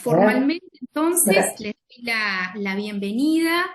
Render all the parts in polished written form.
Formalmente, entonces, les doy la bienvenida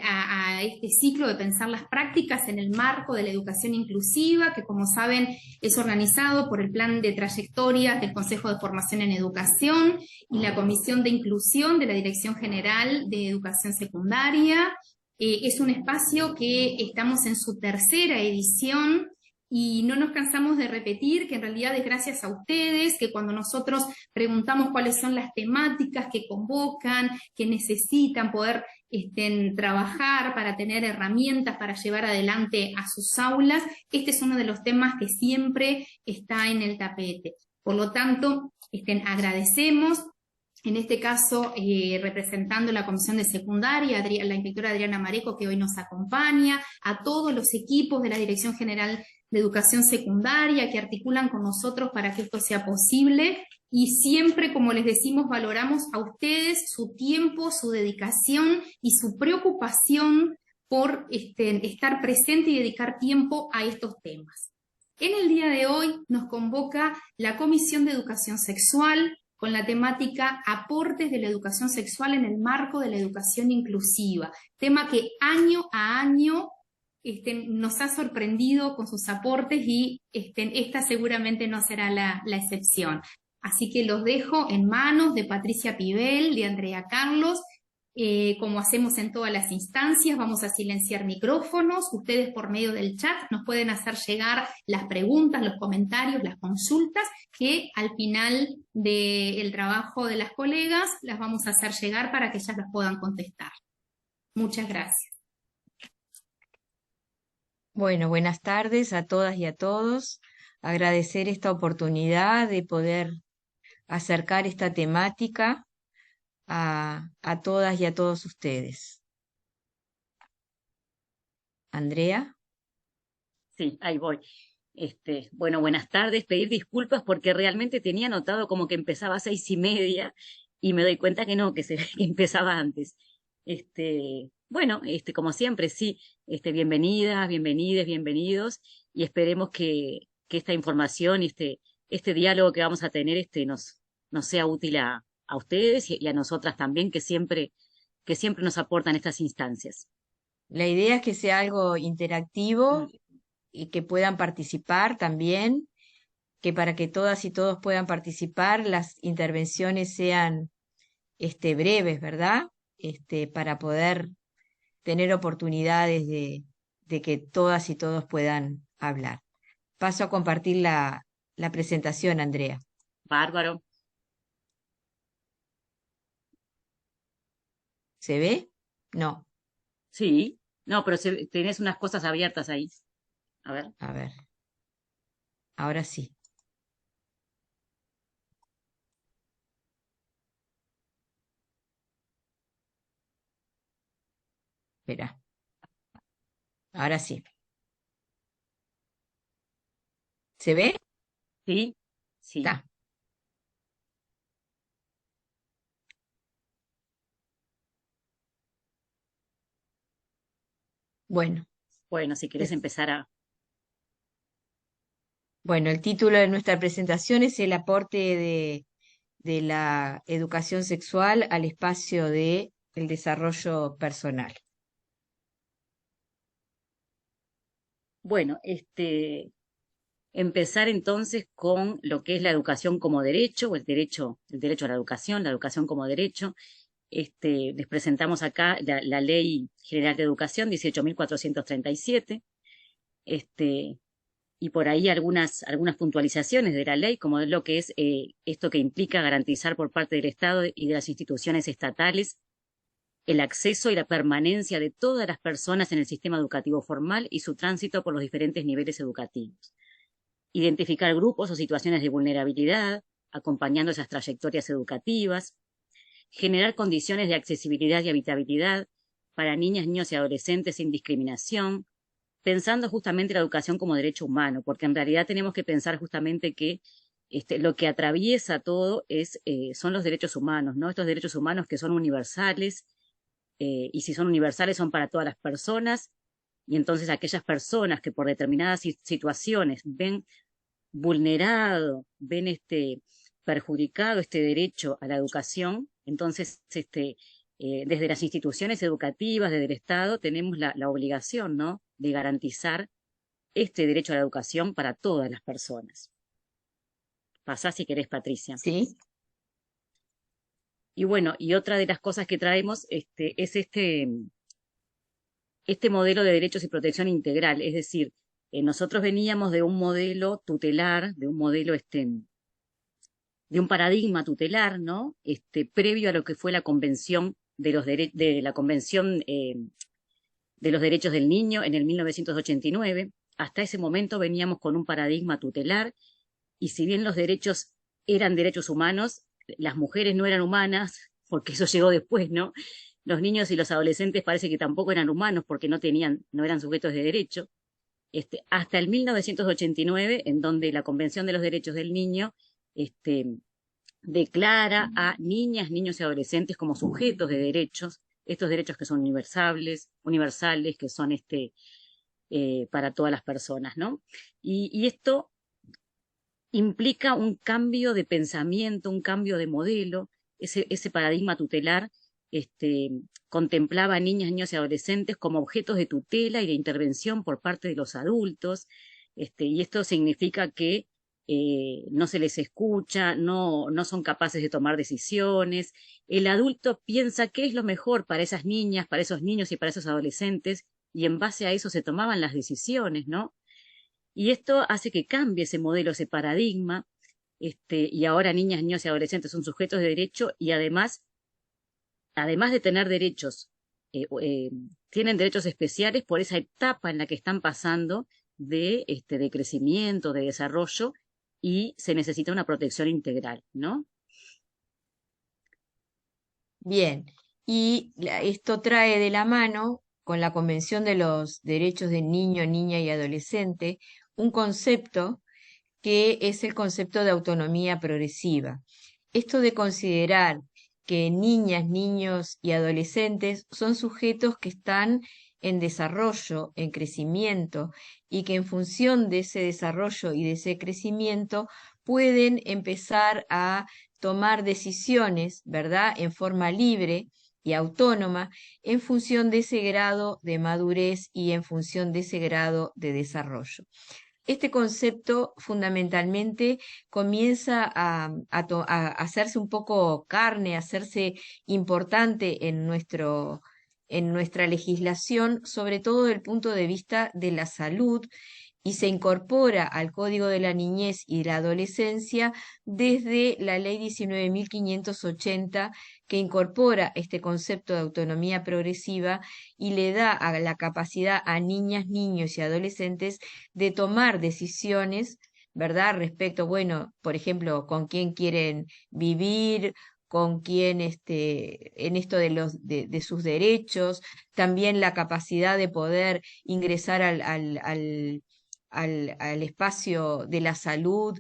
a este ciclo de pensar las prácticas en el marco de la educación inclusiva, que como saben es organizado por el Plan de Trayectorias del Consejo de Formación en Educación y la Comisión de Inclusión de la Dirección General de Educación Secundaria. Es un espacio que estamos en su tercera edición y no nos cansamos de repetir que en realidad es gracias a ustedes, que cuando nosotros preguntamos cuáles son las temáticas que convocan, que necesitan poder trabajar para tener herramientas para llevar adelante a sus aulas, este es uno de los temas que siempre está en el tapete. Por lo tanto, agradecemos. En este caso, representando la Comisión de Secundaria, la inspectora Adriana Mareco, que hoy nos acompaña, a todos los equipos de la Dirección General de Educación Secundaria que articulan con nosotros para que esto sea posible, y siempre, como les decimos, valoramos a ustedes su tiempo, su dedicación y su preocupación por estar presente y dedicar tiempo a estos temas. En el día de hoy nos convoca la Comisión de Educación Sexual, con la temática Aportes de la educación sexual en el marco de la educación inclusiva, tema que año a año nos ha sorprendido con sus aportes y esta seguramente no será la excepción. Así que los dejo en manos de Patricia Pibel, de Andrea Carlos. Como hacemos en todas las instancias, vamos a silenciar micrófonos. Ustedes por medio del chat nos pueden hacer llegar las preguntas, los comentarios, las consultas, que al final del trabajo de las colegas las vamos a hacer llegar para que ellas las puedan contestar. Muchas gracias. Bueno, buenas tardes a todas y a todos. Agradecer esta oportunidad de poder acercar esta temática a todas y a todos ustedes. Andrea. Sí, ahí voy. Bueno, buenas tardes. Pedir disculpas porque realmente tenía anotado como que empezaba a 6:30 y me doy cuenta que no, que que empezaba antes. Bueno, como siempre, sí, bienvenidas, bienvenides, bienvenidos, y esperemos que esta información y este diálogo que vamos a tener, nos sea útil a ustedes y a nosotras también, que siempre nos aportan estas instancias. La idea es que sea algo interactivo y que puedan participar también, que para que todas y todos puedan participar, las intervenciones sean breves, ¿verdad? Para poder tener oportunidades de que todas y todos puedan hablar. Paso a compartir la presentación, Andrea. Bárbaro. ¿Se ve? No. Sí, no, pero tenés unas cosas abiertas ahí. A ver. A ver. Ahora sí. Espera. Ahora sí. ¿Se ve? Sí, sí. Está. Bueno. Bueno, si querés empezar a... Bueno, el título de nuestra presentación es el aporte de la educación sexual al espacio del desarrollo personal. Bueno, empezar entonces con lo que es la educación como derecho, o el derecho a la educación como derecho. Les presentamos acá la Ley General de Educación 18.437, y por ahí algunas puntualizaciones de la ley, como es lo que es esto que implica garantizar por parte del Estado y de las instituciones estatales el acceso y la permanencia de todas las personas en el sistema educativo formal y su tránsito por los diferentes niveles educativos. Identificar grupos o situaciones de vulnerabilidad, acompañando esas trayectorias educativas. Generar condiciones de accesibilidad y habitabilidad para niñas, niños y adolescentes sin discriminación, pensando justamente la educación como derecho humano, porque en realidad tenemos que pensar justamente que lo que atraviesa todo son los derechos humanos, ¿no? Estos derechos humanos que son universales, y si son universales son para todas las personas, y entonces aquellas personas que por determinadas situaciones ven vulnerado, ven perjudicado este derecho a la educación. Entonces, desde las instituciones educativas, desde el Estado, tenemos la obligación, ¿no?, de garantizar este derecho a la educación para todas las personas. Pasá si querés, Patricia. Sí, Y bueno, y otra de las cosas que traemos es este modelo de derechos y protección integral. Es decir, nosotros veníamos de un modelo tutelar, de un modelo de un paradigma tutelar, ¿no? Previo a lo que fue la Convención de la Convención de los Derechos del Niño en el 1989. Hasta ese momento veníamos con un paradigma tutelar, y si bien los derechos eran derechos humanos, las mujeres no eran humanas, porque eso llegó después, ¿no? Los niños y los adolescentes parece que tampoco eran humanos porque no eran sujetos de derecho. Hasta el 1989, en donde la Convención de los Derechos del Niño declara a niñas, niños y adolescentes como sujetos de derechos, estos derechos que son universales, que son para todas las personas, ¿no? Y esto implica un cambio de pensamiento, un cambio de modelo. Ese paradigma tutelar contemplaba a niñas, niños y adolescentes como objetos de tutela y de intervención por parte de los adultos, y esto significa que no se les escucha, no son capaces de tomar decisiones. El adulto piensa qué es lo mejor para esas niñas, para esos niños y para esos adolescentes, y en base a eso se tomaban las decisiones, ¿no? Y esto hace que cambie ese modelo, ese paradigma, y ahora niñas, niños y adolescentes son sujetos de derecho, y además de tener derechos, tienen derechos especiales por esa etapa en la que están pasando de crecimiento, de desarrollo, y se necesita una protección integral, ¿no? bien. Y esto trae de la mano con la Convención de los Derechos del Niño, Niña y Adolescente un concepto que es el concepto de autonomía progresiva. Esto de considerar que niñas, niños y adolescentes son sujetos que están en desarrollo, en crecimiento, y que en función de ese desarrollo y de ese crecimiento pueden empezar a tomar decisiones, ¿verdad?, en forma libre y autónoma en función de ese grado de madurez y en función de ese grado de desarrollo. Este concepto fundamentalmente comienza a hacerse un poco carne, a hacerse importante en nuestra legislación, sobre todo desde el punto de vista de la salud, y se incorpora al Código de la Niñez y la Adolescencia desde la Ley 19.580, que incorpora este concepto de autonomía progresiva y le da la capacidad a niñas, niños y adolescentes de tomar decisiones, ¿verdad? Respecto, bueno, por ejemplo, con quién quieren vivir, con quién en esto de sus derechos, también la capacidad de poder ingresar al espacio de la salud,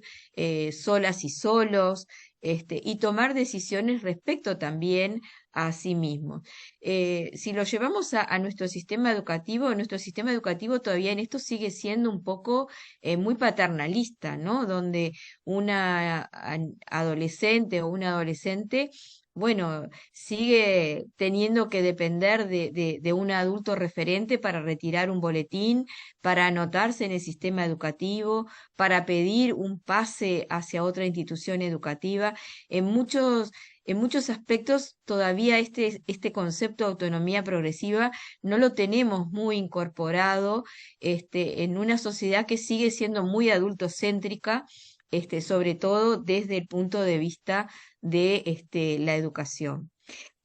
solas y solos, y tomar decisiones respecto también a sí mismos. Si lo llevamos a nuestro sistema educativo todavía en esto sigue siendo un poco muy paternalista, ¿no? Donde una adolescente o un adolescente, bueno, sigue teniendo que depender de un adulto referente para retirar un boletín, para anotarse en el sistema educativo, para pedir un pase hacia otra institución educativa. En muchos aspectos todavía este concepto de autonomía progresiva no lo tenemos muy incorporado en una sociedad que sigue siendo muy adultocéntrica, sobre todo desde el punto de vista de la educación.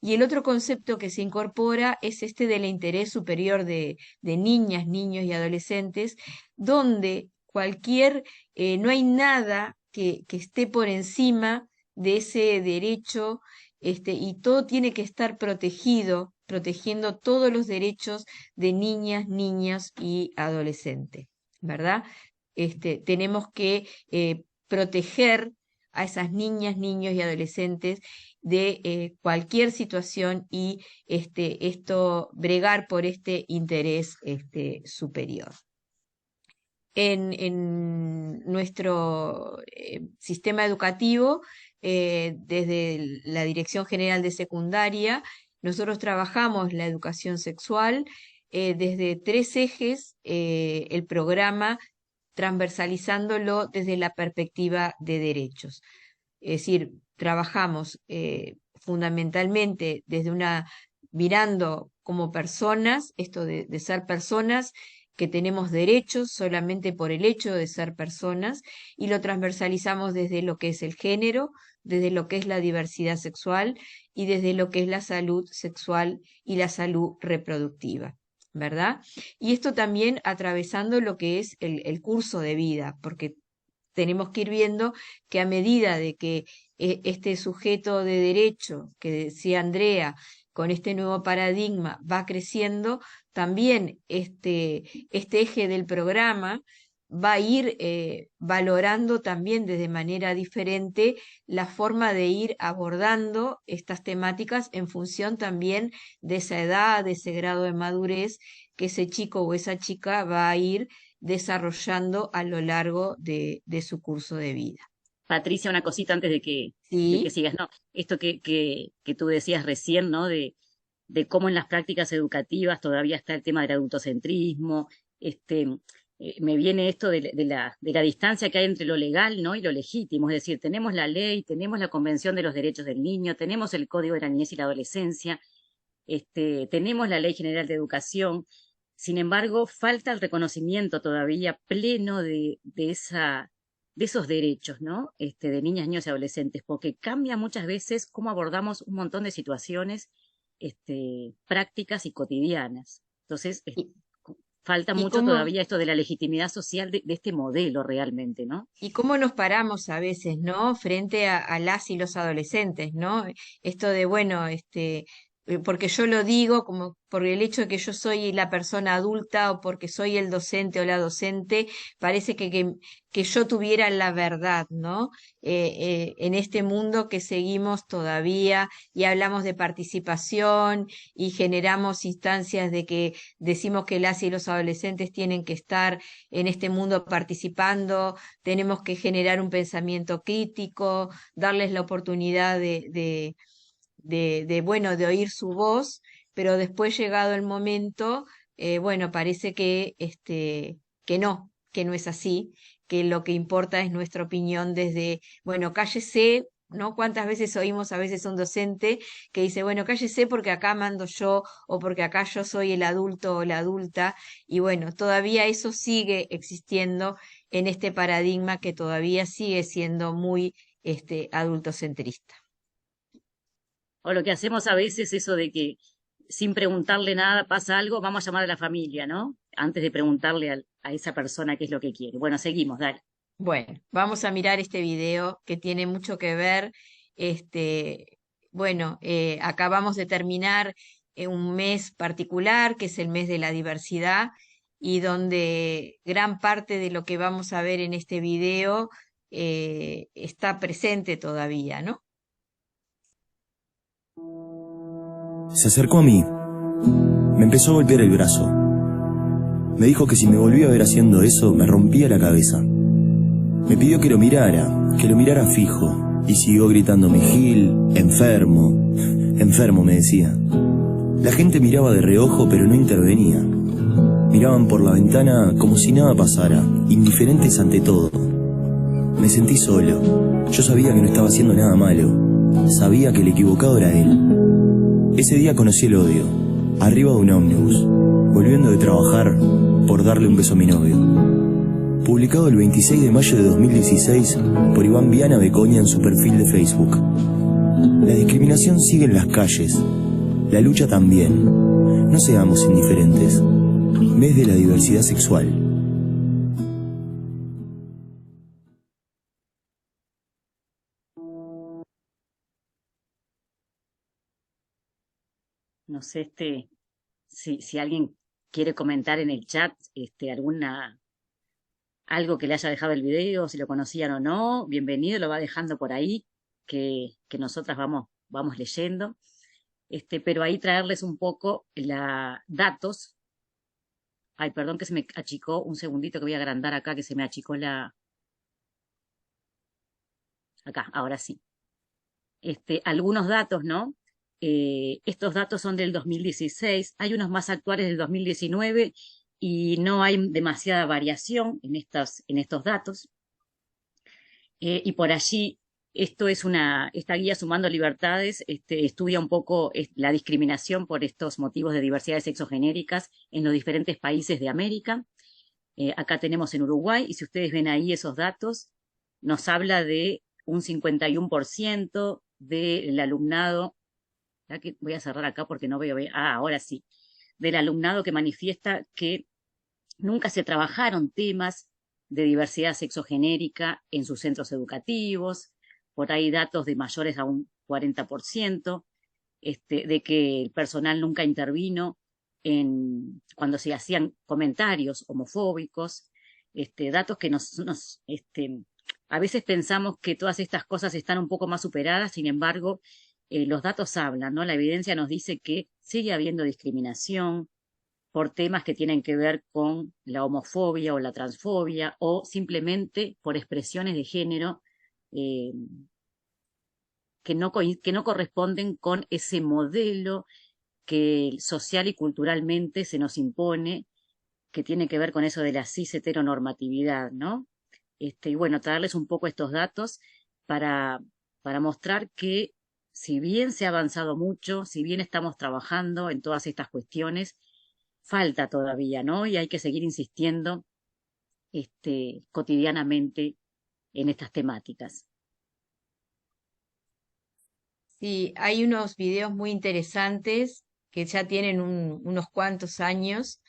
Y el otro concepto que se incorpora es este del interés superior de niñas, niños y adolescentes, donde no hay nada que esté por encima de ese derecho, y todo tiene que estar protegido, protegiendo todos los derechos de niñas, niños y adolescentes, ¿verdad? Tenemos que proteger a esas niñas, niños y adolescentes de cualquier situación y bregar por este interés superior. en nuestro sistema educativo, desde la Dirección General de Secundaria, nosotros trabajamos la educación sexual desde 3 ejes, el programa transversalizándolo desde la perspectiva de derechos. Es decir, trabajamos fundamentalmente mirando como personas, esto de ser personas, que tenemos derechos solamente por el hecho de ser personas, y lo transversalizamos desde lo que es el género, desde lo que es la diversidad sexual y desde lo que es la salud sexual y la salud reproductiva, ¿verdad? Y esto también atravesando lo que es el curso de vida, porque tenemos que ir viendo que a medida de que este sujeto de derecho, que decía Andrea, con este nuevo paradigma va creciendo, también este eje del programa va a ir valorando también desde manera diferente la forma de ir abordando estas temáticas en función también de esa edad, de ese grado de madurez que ese chico o esa chica va a ir desarrollando a lo largo de su curso de vida. Patricia, una cosita antes de que ¿Sí? sigas, ¿no? Esto que tú decías recién, ¿no? De cómo en las prácticas educativas todavía está el tema del adultocentrismo, me viene esto de la distancia que hay entre lo legal, ¿no? Y lo legítimo, es decir, tenemos la ley, tenemos la Convención de los Derechos del Niño, tenemos el Código de la Niñez y la Adolescencia, tenemos la Ley General de Educación. Sin embargo, falta el reconocimiento todavía pleno de esos derechos, ¿no? De niñas, niños y adolescentes, porque cambia muchas veces cómo abordamos un montón de situaciones, prácticas y cotidianas. Entonces, Y, falta y mucho cómo, todavía esto de la legitimidad social de este modelo realmente, ¿no? y cómo nos paramos a veces, ¿no? Frente a las y los adolescentes, ¿no? Esto de, bueno, porque yo lo digo como por el hecho de que yo soy la persona adulta o porque soy el docente o la docente, parece que yo tuviera la verdad, ¿no? En este mundo que seguimos todavía y hablamos de participación y generamos instancias de que decimos que las y los adolescentes tienen que estar en este mundo participando, tenemos que generar un pensamiento crítico, darles la oportunidad bueno, de oír su voz, pero después llegado el momento, bueno, parece que no es así, que lo que importa es nuestra opinión desde, bueno, cállese. ¿No? ¿Cuántas veces oímos a veces un docente que dice, bueno, cállese porque acá mando yo o porque acá yo soy el adulto o la adulta? Y bueno, todavía eso sigue existiendo en este paradigma que todavía sigue siendo muy adultocentrista. O lo que hacemos a veces, eso de que sin preguntarle nada pasa algo, vamos a llamar a la familia, ¿no? Antes de preguntarle a esa persona qué es lo que quiere. Bueno, seguimos, dale. Bueno, vamos a mirar este video que tiene mucho que ver. Bueno, acabamos de terminar un mes particular, que es el mes de la diversidad, y donde gran parte de lo que vamos a ver en este video está presente todavía, ¿no? Se acercó a mí, me empezó a golpear el brazo. Me dijo que si me volvía a ver haciendo eso, me rompía la cabeza. Me pidió que lo mirara fijo, y siguió gritándome, Gil, enfermo, enfermo, me decía. La gente miraba de reojo, pero no intervenía. Miraban por la ventana como si nada pasara, indiferentes ante todo. Me sentí solo. Yo sabía que no estaba haciendo nada malo. Sabía que el equivocado era él. Ese día conocí el odio, arriba de un ómnibus, volviendo de trabajar por darle un beso a mi novio. Publicado el 26 de mayo de 2016 por Iván Viana Becoña en su perfil de Facebook. La discriminación sigue en las calles, la lucha también. No seamos indiferentes. Mes de la diversidad sexual. No sé, si alguien quiere comentar en el chat, algo que le haya dejado el video, si lo conocían o no, bienvenido, lo va dejando por ahí, que nosotras vamos leyendo. Pero ahí traerles un poco datos Ay, perdón que se me achicó, un segundito que voy a agrandar acá, que se me achicó acá, ahora sí. Algunos datos, ¿no? Estos datos son del 2016, hay unos más actuales del 2019 y no hay demasiada variación en estos datos. Y por allí, esta guía Sumando Libertades, estudia un poco la discriminación por estos motivos de diversidades sexogenéricas en los diferentes países de América. Acá tenemos en Uruguay, y si ustedes ven ahí esos datos, nos habla de un 51% del alumnado, que voy a cerrar acá porque no veo, ahora sí, del alumnado que manifiesta que nunca se trabajaron temas de diversidad sexogenérica en sus centros educativos, por ahí datos de mayores a un 40%, de que el personal nunca intervino cuando se hacían comentarios homofóbicos, datos que a veces pensamos que todas estas cosas están un poco más superadas, sin embargo, los datos hablan, ¿no? La evidencia nos dice que sigue habiendo discriminación por temas que tienen que ver con la homofobia o la transfobia o simplemente por expresiones de género eh, que no corresponden con ese modelo que social y culturalmente se nos impone, que tiene que ver con eso de la cis heteronormatividad, ¿no? Y bueno, traerles un poco estos datos para, para mostrar que si bien se ha avanzado mucho, si bien estamos trabajando en todas estas cuestiones, falta todavía, ¿no? Y hay que seguir insistiendo cotidianamente en estas temáticas. Sí, hay unos videos muy interesantes que ya tienen unos cuantos años,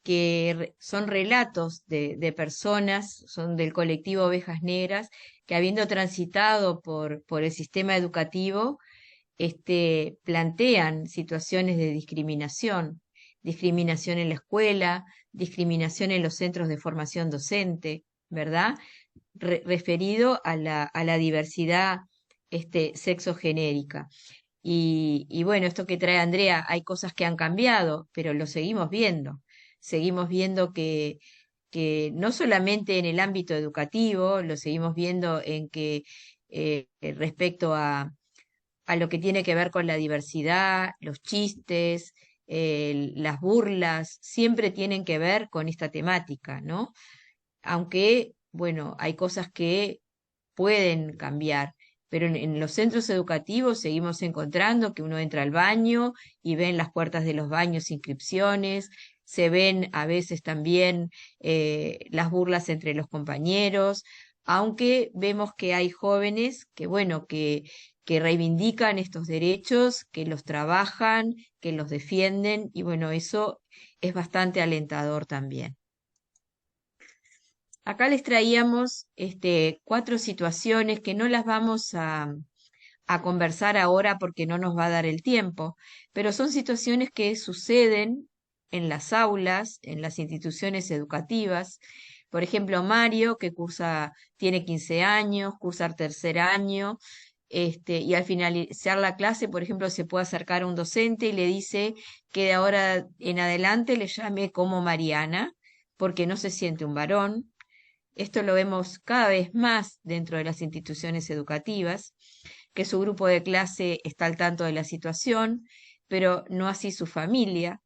que son relatos de personas, son del colectivo Ovejas Negras, que habiendo transitado por el sistema educativo, plantean situaciones de discriminación, discriminación en la escuela, discriminación en los centros de formación docente, ¿verdad? Referido a la diversidad sexogenérica. Y bueno, esto que trae Andrea, hay cosas que han cambiado, pero lo seguimos viendo. Seguimos viendo que no solamente en el ámbito educativo, lo seguimos viendo en que respecto a lo que tiene que ver con la diversidad, los chistes, las burlas, siempre tienen que ver con esta temática, ¿no? Aunque, bueno, hay cosas que pueden cambiar, pero en los centros educativos seguimos encontrando que uno entra al baño y ve en las puertas de los baños inscripciones, se ven a veces también las burlas entre los compañeros, aunque vemos que hay jóvenes que, bueno, que reivindican estos derechos, que los trabajan, que los defienden, y bueno, eso es bastante alentador también. Acá les traíamos 4 situaciones que no las vamos a conversar ahora porque no nos va a dar el tiempo, pero son situaciones que suceden en las aulas, en las instituciones educativas. Por ejemplo, Mario, que tiene 15 años, cursa el tercer año, y al finalizar la clase, por ejemplo, se puede acercar a un docente y le dice que de ahora en adelante le llame como Mariana, porque no se siente un varón. Esto lo vemos cada vez más dentro de las instituciones educativas, que su grupo de clase está al tanto de la situación, pero no así su familia,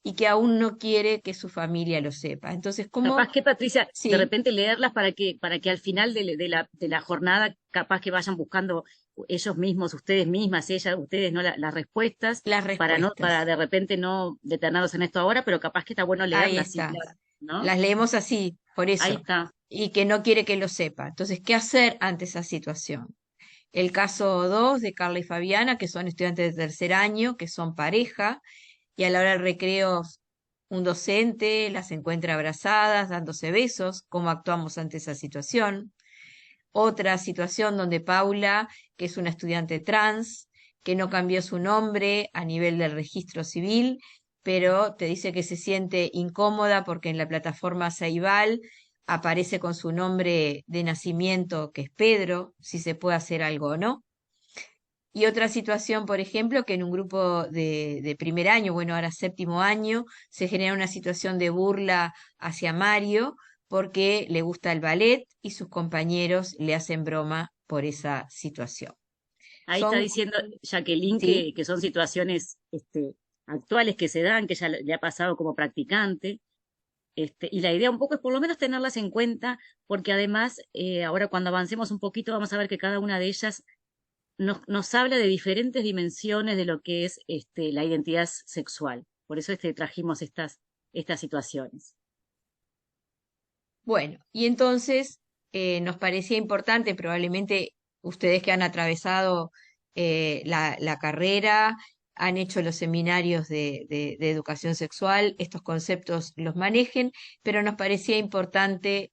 y que aún no quiere que su familia lo sepa. Entonces, ¿cómo? Capaz que, Patricia, Sí, de repente leerlas para que al final de la jornada, capaz que vayan buscando ellos mismos, ustedes mismas, ustedes, ¿no? Las respuestas, las respuestas. para de repente no detenernos en esto ahora, pero capaz que está bueno Ahí leerlas, está. ¿no? Las leemos así, por Ahí eso. está. Y que no quiere que lo sepa. Entonces, ¿qué hacer ante esa situación? El caso 2 de Carla y Fabiana, que son estudiantes de tercer año, que son pareja, y a la hora del recreo un docente las encuentra abrazadas, dándose besos. ¿Cómo actuamos ante esa situación? Otra situación donde Paula, que es una estudiante trans, que no cambió su nombre a nivel del registro civil, pero te dice que se siente incómoda porque en la plataforma Ceibal aparece con su nombre de nacimiento, que es Pedro, si se puede hacer algo o no. Y otra situación, por ejemplo, que en un grupo de primer año, bueno, ahora séptimo año, se genera una situación de burla hacia Mario porque le gusta el ballet y sus compañeros le hacen broma por esa situación. Ahí está Son, diciendo Jacqueline sí, que son situaciones actuales que se dan, que ya le ha pasado como practicante. Y la idea un poco es por lo menos tenerlas en cuenta, porque además, ahora cuando avancemos un poquito, vamos a ver que cada una de ellas nos habla de diferentes dimensiones de lo que es la identidad sexual. Por eso trajimos estas situaciones. bueno, y entonces nos parecía importante, probablemente ustedes que han atravesado la carrera, han hecho los seminarios de educación sexual, estos conceptos los manejen, pero nos parecía importante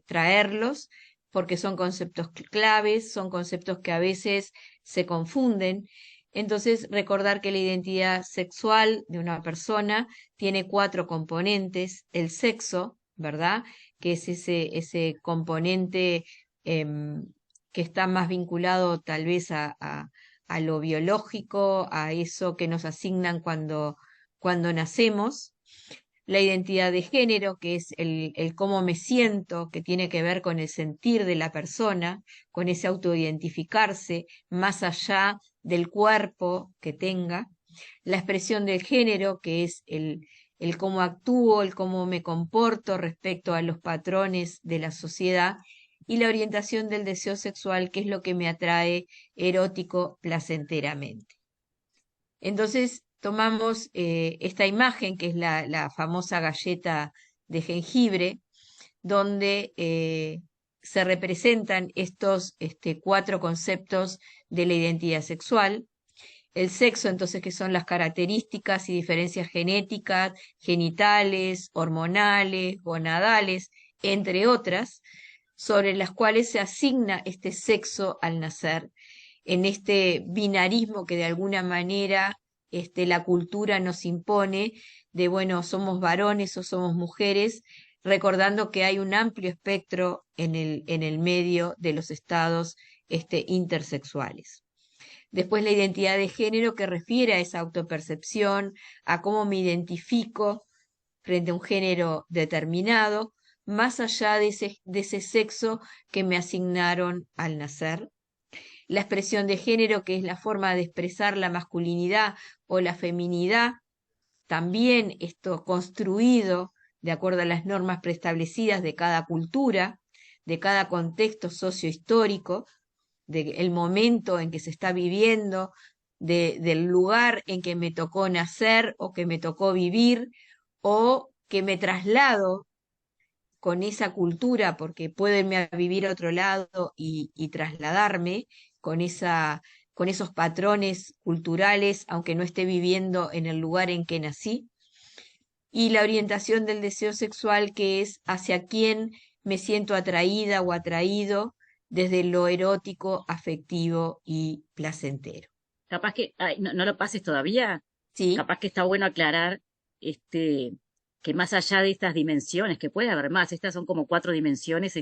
traerlos porque son conceptos claves, son conceptos que a veces se confunden. Entonces, recordar que la identidad sexual de una persona tiene 4 componentes: el sexo, ¿verdad? Que es ese componente que está más vinculado tal vez a lo biológico, a eso que nos asignan cuando nacemos. La identidad de género, que es el cómo me siento, que tiene que ver con el sentir de la persona, con ese autoidentificarse, más allá del cuerpo que tenga. La expresión del género, que es el cómo actúo, el cómo me comporto respecto a los patrones de la sociedad, y la orientación del deseo sexual, que es lo que me atrae erótico placenteramente. Entonces tomamos esta imagen, que es la famosa galleta de jengibre, donde se representan estos 4 conceptos de la identidad sexual. El sexo, entonces, que son las características y diferencias genéticas, genitales, hormonales, gonadales, entre otras, sobre las cuales se asigna este sexo al nacer, en este binarismo que de alguna manera la cultura nos impone, de bueno, somos varones o somos mujeres, recordando que hay un amplio espectro en el medio de los estados intersexuales. Después la identidad de género, que refiere a esa autopercepción, a cómo me identifico frente a un género determinado, más allá de ese sexo que me asignaron al nacer. La expresión de género, que es la forma de expresar la masculinidad o la feminidad, también esto construido de acuerdo a las normas preestablecidas de cada cultura, de cada contexto sociohistórico, del momento en que se está viviendo, del lugar en que me tocó nacer o que me tocó vivir, o que me traslado con esa cultura, porque puedo irme a vivir a otro lado y trasladarme con esos patrones culturales, aunque no esté viviendo en el lugar en que nací. Y la orientación del deseo sexual, que es hacia quién me siento atraída o atraído desde lo erótico, afectivo y placentero. Capaz que, ay, no lo pases todavía, ¿Sí? capaz que está bueno aclarar que más allá de estas dimensiones, que puede haber más, estas son como 4 dimensiones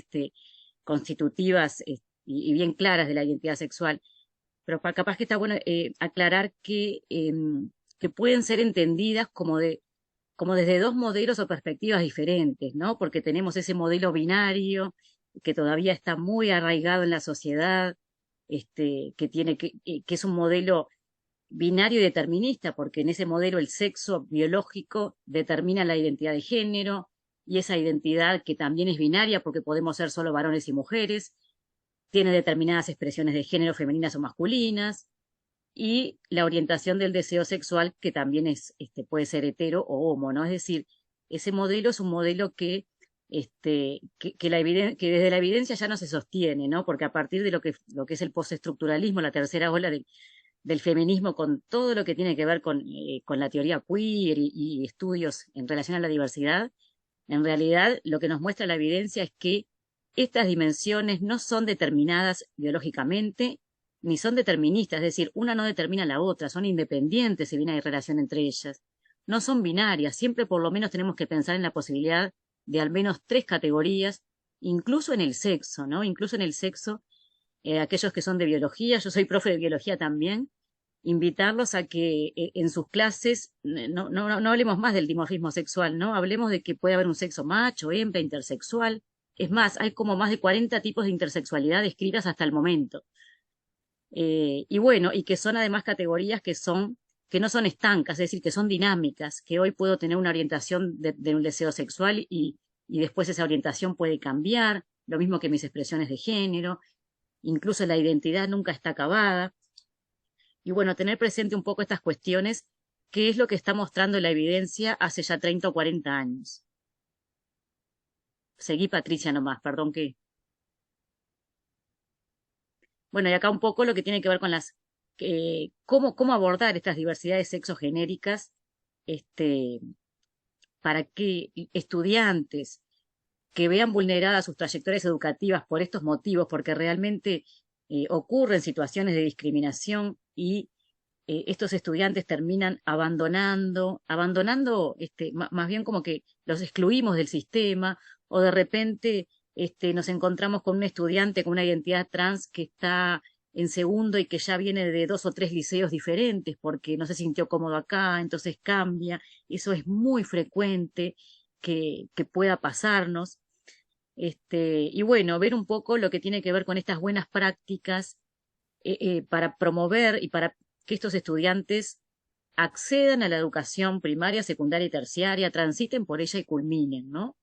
constitutivas y bien claras de la identidad sexual, pero capaz que está bueno aclarar que pueden ser entendidas como desde 2 modelos o perspectivas diferentes, ¿no? Porque tenemos ese modelo binario que todavía está muy arraigado en la sociedad, que es un modelo binario y determinista, porque en ese modelo el sexo biológico determina la identidad de género, y esa identidad, que también es binaria porque podemos ser solo varones y mujeres, tiene determinadas expresiones de género femeninas o masculinas, y la orientación del deseo sexual, que también puede ser hetero o homo, ¿no? Es decir, ese modelo es un modelo que desde la evidencia ya no se sostiene, ¿no? Porque a partir de lo que es el postestructuralismo, la tercera ola del feminismo, con todo lo que tiene que ver con la teoría queer y estudios en relación a la diversidad, en realidad lo que nos muestra la evidencia es que estas dimensiones no son determinadas biológicamente, ni son deterministas, es decir, una no determina la otra, son independientes si bien hay relación entre ellas. No son binarias, siempre por lo menos tenemos que pensar en la posibilidad de al menos 3 categorías, incluso en el sexo, ¿no? Incluso en el sexo, aquellos que son de biología, yo soy profe de biología también, invitarlos a que en sus clases no hablemos más del dimorfismo sexual, ¿no? Hablemos de que puede haber un sexo macho, hembra, intersexual. Es más, hay como más de 40 tipos de intersexualidad descritas hasta el momento. Y bueno, y que son además categorías que no son estancas, es decir, que son dinámicas, que hoy puedo tener una orientación de un deseo sexual y después esa orientación puede cambiar, lo mismo que mis expresiones de género, incluso la identidad nunca está acabada. Y bueno, tener presente un poco estas cuestiones, que es lo que está mostrando la evidencia hace ya 30 o 40 años. Seguí, Patricia, nomás, perdón que... Bueno, y acá un poco lo que tiene que ver con cómo abordar estas diversidades sexogenéricas, para que estudiantes que vean vulneradas sus trayectorias educativas por estos motivos, porque realmente ocurren situaciones de discriminación y estos estudiantes terminan abandonando, más bien como que los excluimos del sistema, o de repente nos encontramos con un estudiante con una identidad trans que está en segundo y que ya viene de 2 o 3 liceos diferentes porque no se sintió cómodo acá, entonces cambia. Eso es muy frecuente que pueda pasarnos. Y bueno, ver un poco lo que tiene que ver con estas buenas prácticas para promover y para que estos estudiantes accedan a la educación primaria, secundaria y terciaria, transiten por ella y culminen, ¿no?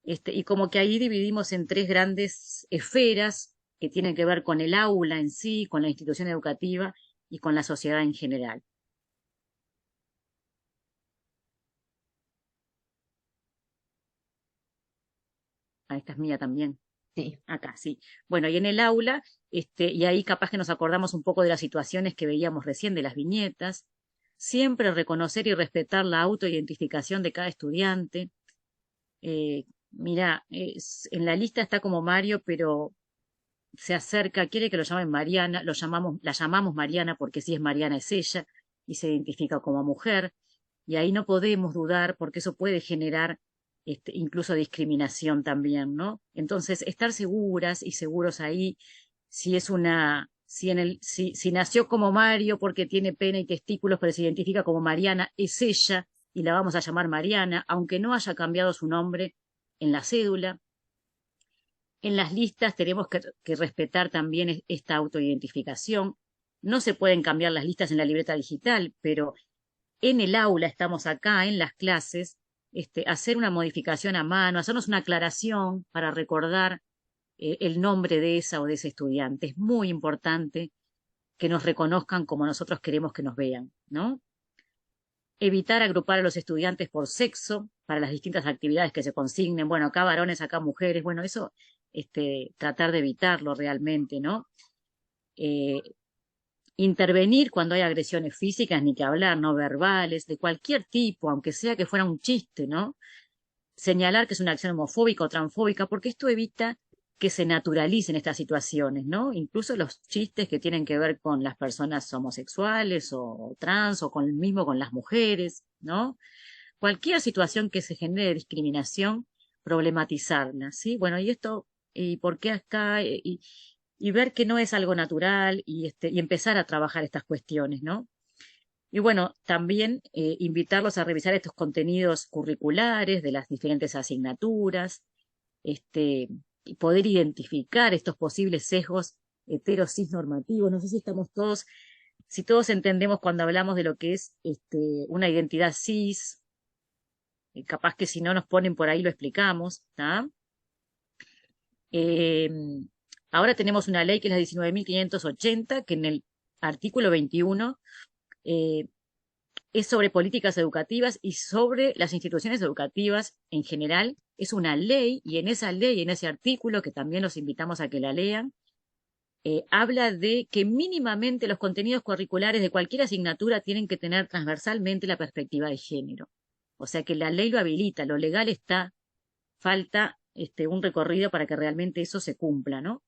Y como que ahí dividimos en 3 grandes esferas que tienen que ver con el aula en sí, con la institución educativa y con la sociedad en general. Ah, esta es mía también. Sí. Acá, sí. Bueno, y en el aula, y ahí capaz que nos acordamos un poco de las situaciones que veíamos recién de las viñetas, siempre reconocer y respetar la autoidentificación de cada estudiante. Mira, en la lista está como Mario, pero se acerca, quiere que lo llamen Mariana, la llamamos Mariana porque si es Mariana es ella, y se identifica como mujer, y ahí no podemos dudar porque eso puede generar incluso discriminación también, ¿no? Entonces, estar seguras y seguros ahí, si nació como Mario porque tiene pene y testículos, pero se identifica como Mariana, es ella, y la vamos a llamar Mariana, aunque no haya cambiado su nombre en la cédula. En las listas tenemos que respetar también esta autoidentificación. No se pueden cambiar las listas en la libreta digital, pero en el aula, estamos acá en las clases, hacer una modificación a mano, hacernos una aclaración para recordar el nombre de esa o de ese estudiante. Es muy importante que nos reconozcan como nosotros queremos que nos vean, ¿no? Evitar agrupar a los estudiantes por sexo para las distintas actividades que se consignen. Bueno, acá varones, acá mujeres. Bueno, eso, tratar de evitarlo realmente, ¿no? Intervenir cuando hay agresiones físicas, ni que hablar, no verbales, de cualquier tipo, aunque sea que fuera un chiste, ¿no? Señalar que es una acción homofóbica o transfóbica, porque esto evita que se naturalicen estas situaciones, ¿no? Incluso los chistes que tienen que ver con las personas homosexuales o trans o con las mujeres, ¿no? Cualquier situación que se genere discriminación, problematizarla, ¿sí? Bueno, y esto, ¿y por qué acá? Y ver que no es algo natural y empezar a trabajar estas cuestiones, ¿no? Y bueno, también invitarlos a revisar estos contenidos curriculares de las diferentes asignaturas, y poder identificar estos posibles sesgos hetero-cis normativos. No sé si todos entendemos cuando hablamos de lo que es una identidad cis, capaz que si no nos ponen por ahí lo explicamos, ¿tá? Ahora tenemos una ley que es la 19.580, que en el artículo 21 es sobre políticas educativas y sobre las instituciones educativas en general. Es una ley, y en esa ley, en ese artículo, que también los invitamos a que la lean, habla de que mínimamente los contenidos curriculares de cualquier asignatura tienen que tener transversalmente la perspectiva de género. O sea que la ley lo habilita, lo legal está, falta un recorrido para que realmente eso se cumpla, ¿no?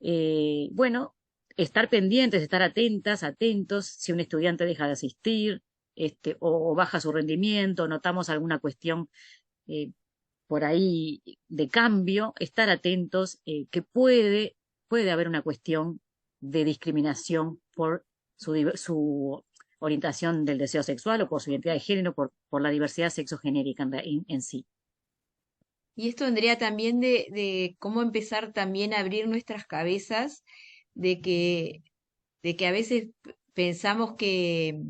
Bueno, estar pendientes, estar atentos, si un estudiante deja de asistir, o baja su rendimiento, notamos alguna cuestión por ahí de cambio, estar atentos, que puede puede haber una cuestión de discriminación por su orientación del deseo sexual o por su identidad de género, por la diversidad sexogenérica en sí. Y esto vendría también de cómo empezar también a abrir nuestras cabezas, de que a veces pensamos que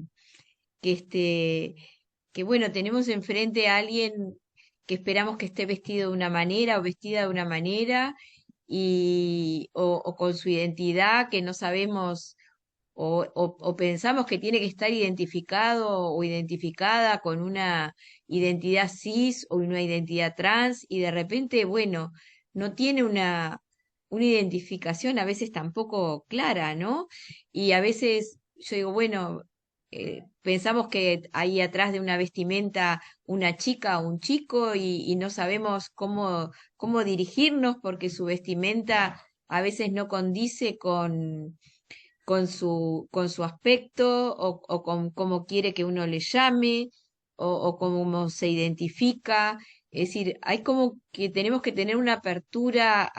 que bueno, tenemos enfrente a alguien que esperamos que esté vestido de una manera o vestida de una manera, o con su identidad que no sabemos, o pensamos que tiene que estar identificado o identificada con una identidad cis o una identidad trans, y de repente, bueno, no tiene una identificación a veces tampoco clara, ¿no? Y a veces yo digo, bueno, pensamos que hay atrás de una vestimenta una chica o un chico, y no sabemos cómo dirigirnos porque su vestimenta a veces no condice con su aspecto, o con cómo quiere que uno le llame, o cómo se identifica. Es decir, hay como que tenemos que tener una apertura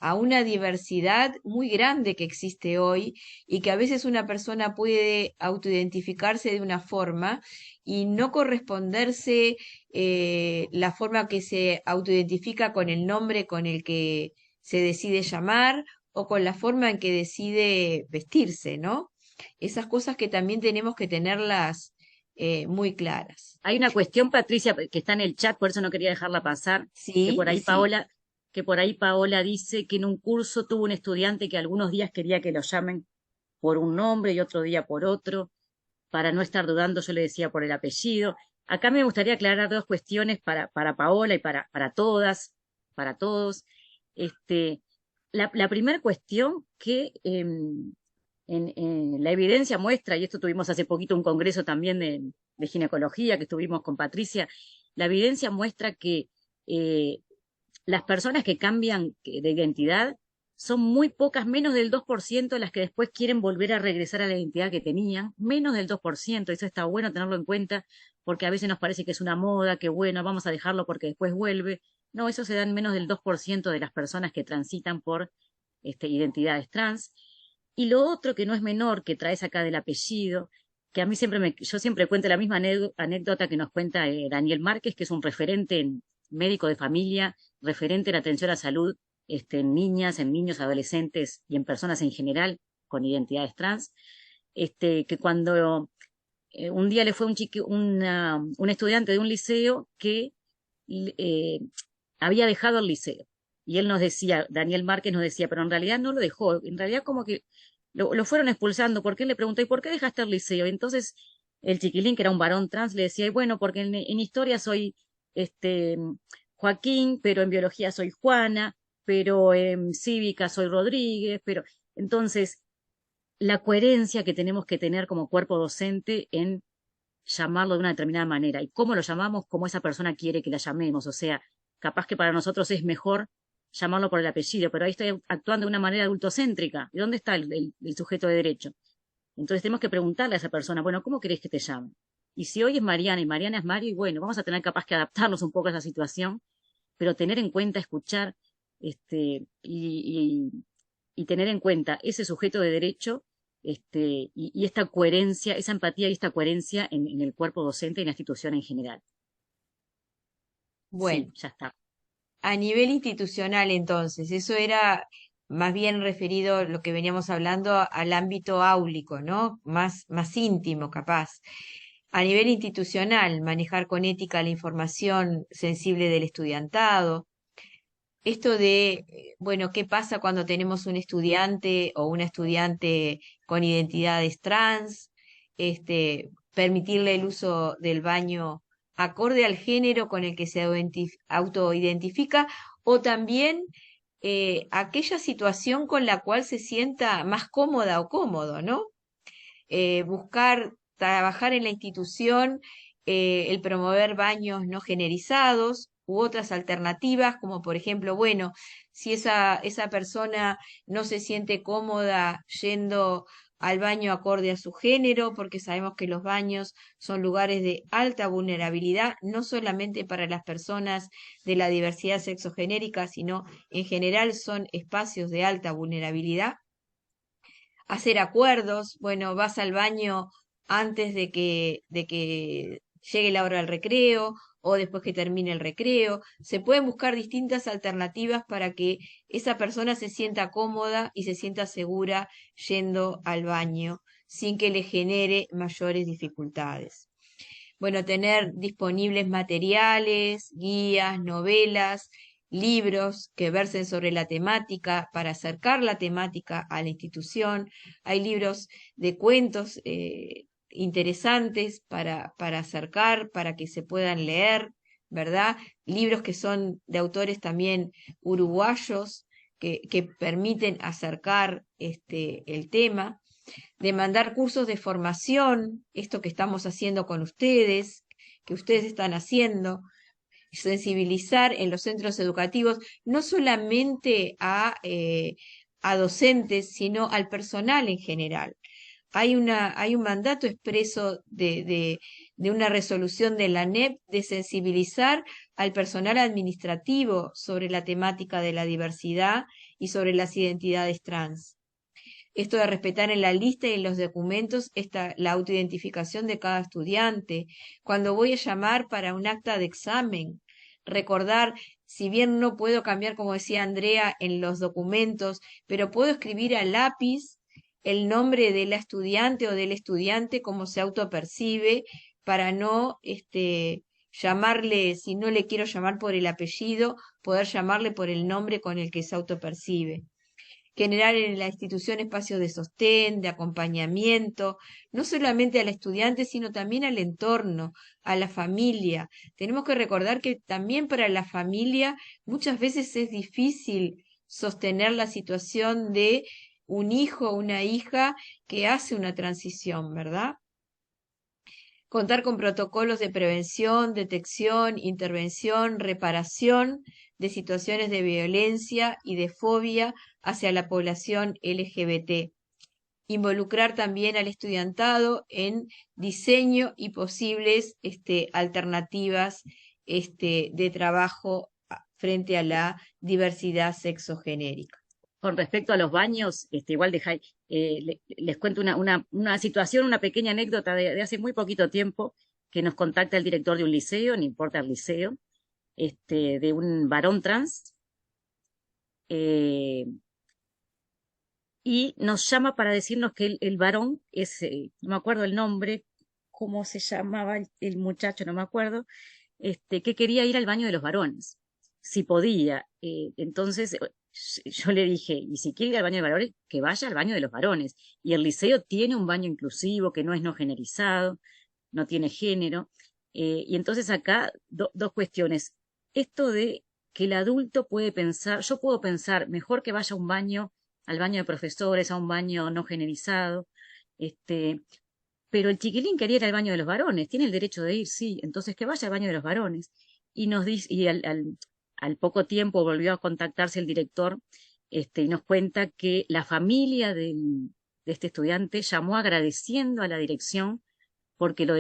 a una diversidad muy grande que existe hoy, y que a veces una persona puede autoidentificarse de una forma y no corresponderse la forma que se autoidentifica con el nombre con el que se decide llamar, o con la forma en que decide vestirse, ¿no? Esas cosas que también tenemos que tenerlas muy claras. Hay una cuestión, Patricia, que está en el chat, por eso no quería dejarla pasar, que Sí, por ahí sí. Paola dice que en un curso tuvo un estudiante que algunos días quería que lo llamen por un nombre y otro día por otro. Para no estar dudando, yo le decía por el apellido. Acá me gustaría aclarar dos cuestiones para Paola y para todas, para todos. La primera cuestión que la evidencia muestra, y esto tuvimos hace poquito un congreso también de ginecología que estuvimos con Patricia, la evidencia muestra que las personas que cambian de identidad son muy pocas, menos del 2% las que después quieren volver a regresar a la identidad que tenían, menos del 2%, eso está bueno tenerlo en cuenta, porque a veces nos parece que es una moda, que bueno, vamos a dejarlo porque después vuelve. No, eso se da en menos del 2% de las personas que transitan por identidades trans. Y lo otro que no es menor, que traes acá del apellido, que a mí yo siempre cuento la misma anécdota que nos cuenta Daniel Márquez, que es un referente médico de familia, referente en atención a salud en niñas, en niños, adolescentes y en personas en general con identidades trans, que cuando un día le fue un estudiante de un liceo que había dejado el liceo. Y él nos decía, Daniel Márquez nos decía, pero en realidad no lo dejó, en realidad como que lo fueron expulsando, porque él le preguntó, ¿y por qué dejaste el liceo? Y entonces el chiquilín, que era un varón trans, le decía, y bueno, porque en historia soy Joaquín, pero en biología soy Juana, pero en cívica soy Rodríguez, pero entonces la coherencia que tenemos que tener como cuerpo docente en llamarlo de una determinada manera, y cómo lo llamamos, como esa persona quiere que la llamemos, o sea, capaz que para nosotros es mejor llamarlo por el apellido, pero ahí estoy actuando de una manera adultocéntrica. ¿Y dónde está el sujeto de derecho? Entonces tenemos que preguntarle a esa persona, bueno, ¿cómo querés que te llame? Y si hoy es Mariana y Mariana es Mario, y bueno, vamos a tener capaz que adaptarnos un poco a esa situación, pero tener en cuenta, escuchar, y tener en cuenta ese sujeto de derecho, y esta coherencia, esa empatía y esta coherencia en el cuerpo docente y en la institución en general. Bueno, Sí, ya está. a nivel institucional entonces, eso era más bien referido lo que veníamos hablando al ámbito áulico, ¿no? Más íntimo, capaz. A nivel institucional, manejar con ética la información sensible del estudiantado. Esto de, bueno, ¿qué pasa cuando tenemos un estudiante o una estudiante con identidades trans? Permitirle el uso del baño acorde al género con el que se autoidentifica, o también aquella situación con la cual se sienta más cómoda o cómodo, ¿no? Buscar trabajar en la institución, el promover baños no generizados u otras alternativas, como por ejemplo, bueno, si esa persona no se siente cómoda yendo al baño acorde a su género, porque sabemos que los baños son lugares de alta vulnerabilidad, no solamente para las personas de la diversidad sexogenérica, sino en general son espacios de alta vulnerabilidad. Hacer acuerdos, bueno, vas al baño antes de que llegue la hora del recreo o después que termine el recreo. Se pueden buscar distintas alternativas para que esa persona se sienta cómoda y se sienta segura yendo al baño sin que le genere mayores dificultades. Bueno, tener disponibles materiales, guías, novelas, libros que versen sobre la temática para acercar la temática a la institución. Hay libros de cuentos interesantes para acercar, para que se puedan leer, ¿verdad? Libros que son de autores también uruguayos que permiten acercar el tema, de mandar cursos de formación, esto que estamos haciendo con ustedes, que ustedes están haciendo, sensibilizar en los centros educativos no solamente a docentes, sino al personal en general. Hay un mandato expreso de una resolución de la ANEP de sensibilizar al personal administrativo sobre la temática de la diversidad y sobre las identidades trans. Esto de respetar en la lista y en los documentos la autoidentificación de cada estudiante. Cuando voy a llamar para un acta de examen, recordar, si bien no puedo cambiar, como decía Andrea, en los documentos, pero puedo escribir a lápiz el nombre de la estudiante o del estudiante como se autopercibe para no llamarle, si no le quiero llamar por el apellido, poder llamarle por el nombre con el que se autopercibe. Generar en la institución espacios de sostén, de acompañamiento, no solamente al estudiante, sino también al entorno, a la familia. Tenemos que recordar que también para la familia muchas veces es difícil sostener la situación de un hijo o una hija que hace una transición, ¿verdad? Contar con protocolos de prevención, detección, intervención, reparación de situaciones de violencia y de fobia hacia la población LGBT. Involucrar también al estudiantado en diseño y posibles alternativas de trabajo frente a la diversidad sexogenérica. Con respecto a los baños, igual les cuento una situación, una pequeña anécdota de hace muy poquito tiempo, que nos contacta el director de un liceo, no importa el liceo, de un varón trans, y nos llama para decirnos que el varón es, no me acuerdo el nombre, cómo se llamaba el muchacho, no me acuerdo, que quería ir al baño de los varones, si podía. Entonces yo le dije, y si quiere ir al baño de varones, que vaya al baño de los varones. Y el liceo tiene un baño inclusivo, que no es no generizado, no tiene género. Y entonces acá dos cuestiones. Esto de que el adulto puede pensar, yo puedo pensar mejor que vaya a un baño, al baño de profesores, a un baño no generizado, pero el chiquilín quería ir al baño de los varones, tiene el derecho de ir, sí, entonces que vaya al baño de los varones. Y nos dice, y al poco tiempo volvió a contactarse el director, y nos cuenta que la familia de este estudiante llamó agradeciendo a la dirección porque lo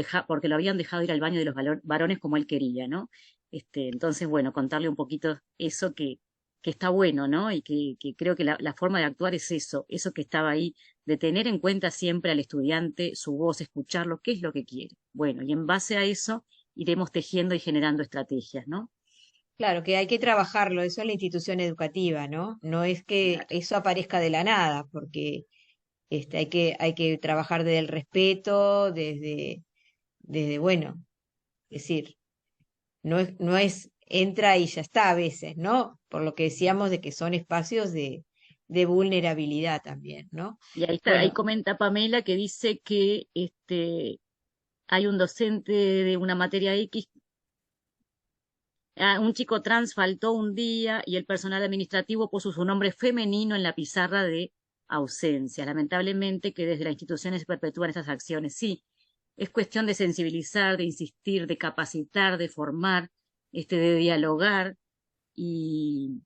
habían dejado ir al baño de los varones como él quería, ¿no? Entonces, bueno, contarle un poquito eso que está bueno, ¿no? Y que creo que la forma de actuar es eso que estaba ahí, de tener en cuenta siempre al estudiante, su voz, escucharlo, qué es lo que quiere. Bueno, y en base a eso iremos tejiendo y generando estrategias, ¿no? Claro, que hay que trabajarlo, eso es la institución educativa, ¿no? No es que eso aparezca de la nada, porque hay que trabajar desde el respeto, desde bueno, es decir, no es entra y ya está a veces, ¿no? Por lo que decíamos de que son espacios de vulnerabilidad también, ¿no? Y ahí está, Bueno, ahí comenta Pamela que dice que hay un docente de una materia X, un chico trans faltó un día y el personal administrativo puso su nombre femenino en la pizarra de ausencia. Lamentablemente que desde las instituciones se perpetúan estas acciones. Sí, es cuestión de sensibilizar, de insistir, de capacitar, de formar, de dialogar y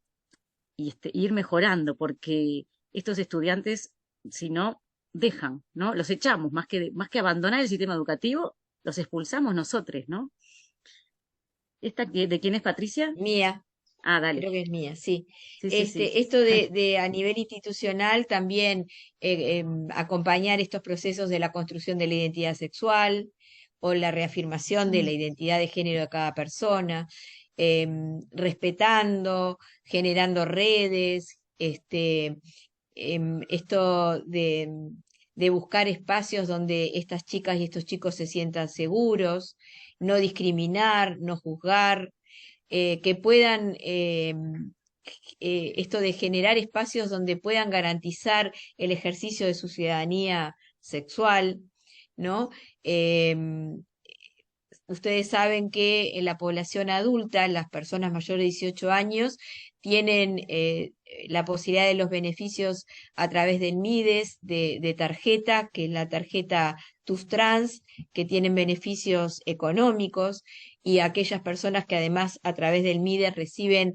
ir mejorando, porque estos estudiantes, si no, dejan, ¿no? Los echamos, más que abandonar el sistema educativo, los expulsamos nosotros, ¿no? ¿De quién es, Patricia? Mía. Ah, dale. Creo que es mía, sí. Sí. Esto de a nivel institucional también acompañar estos procesos de la construcción de la identidad sexual o la reafirmación de la identidad de género de cada persona, respetando, generando redes, esto de buscar espacios donde estas chicas y estos chicos se sientan seguros, no discriminar, no juzgar, que puedan, esto de generar espacios donde puedan garantizar el ejercicio de su ciudadanía sexual, ¿no? Ustedes saben que en la población adulta, las personas mayores de 18 años, tienen la posibilidad de los beneficios a través del MIDES, de tarjeta, que es la tarjeta TUS Trans, que tienen beneficios económicos, y aquellas personas que además a través del MIDES reciben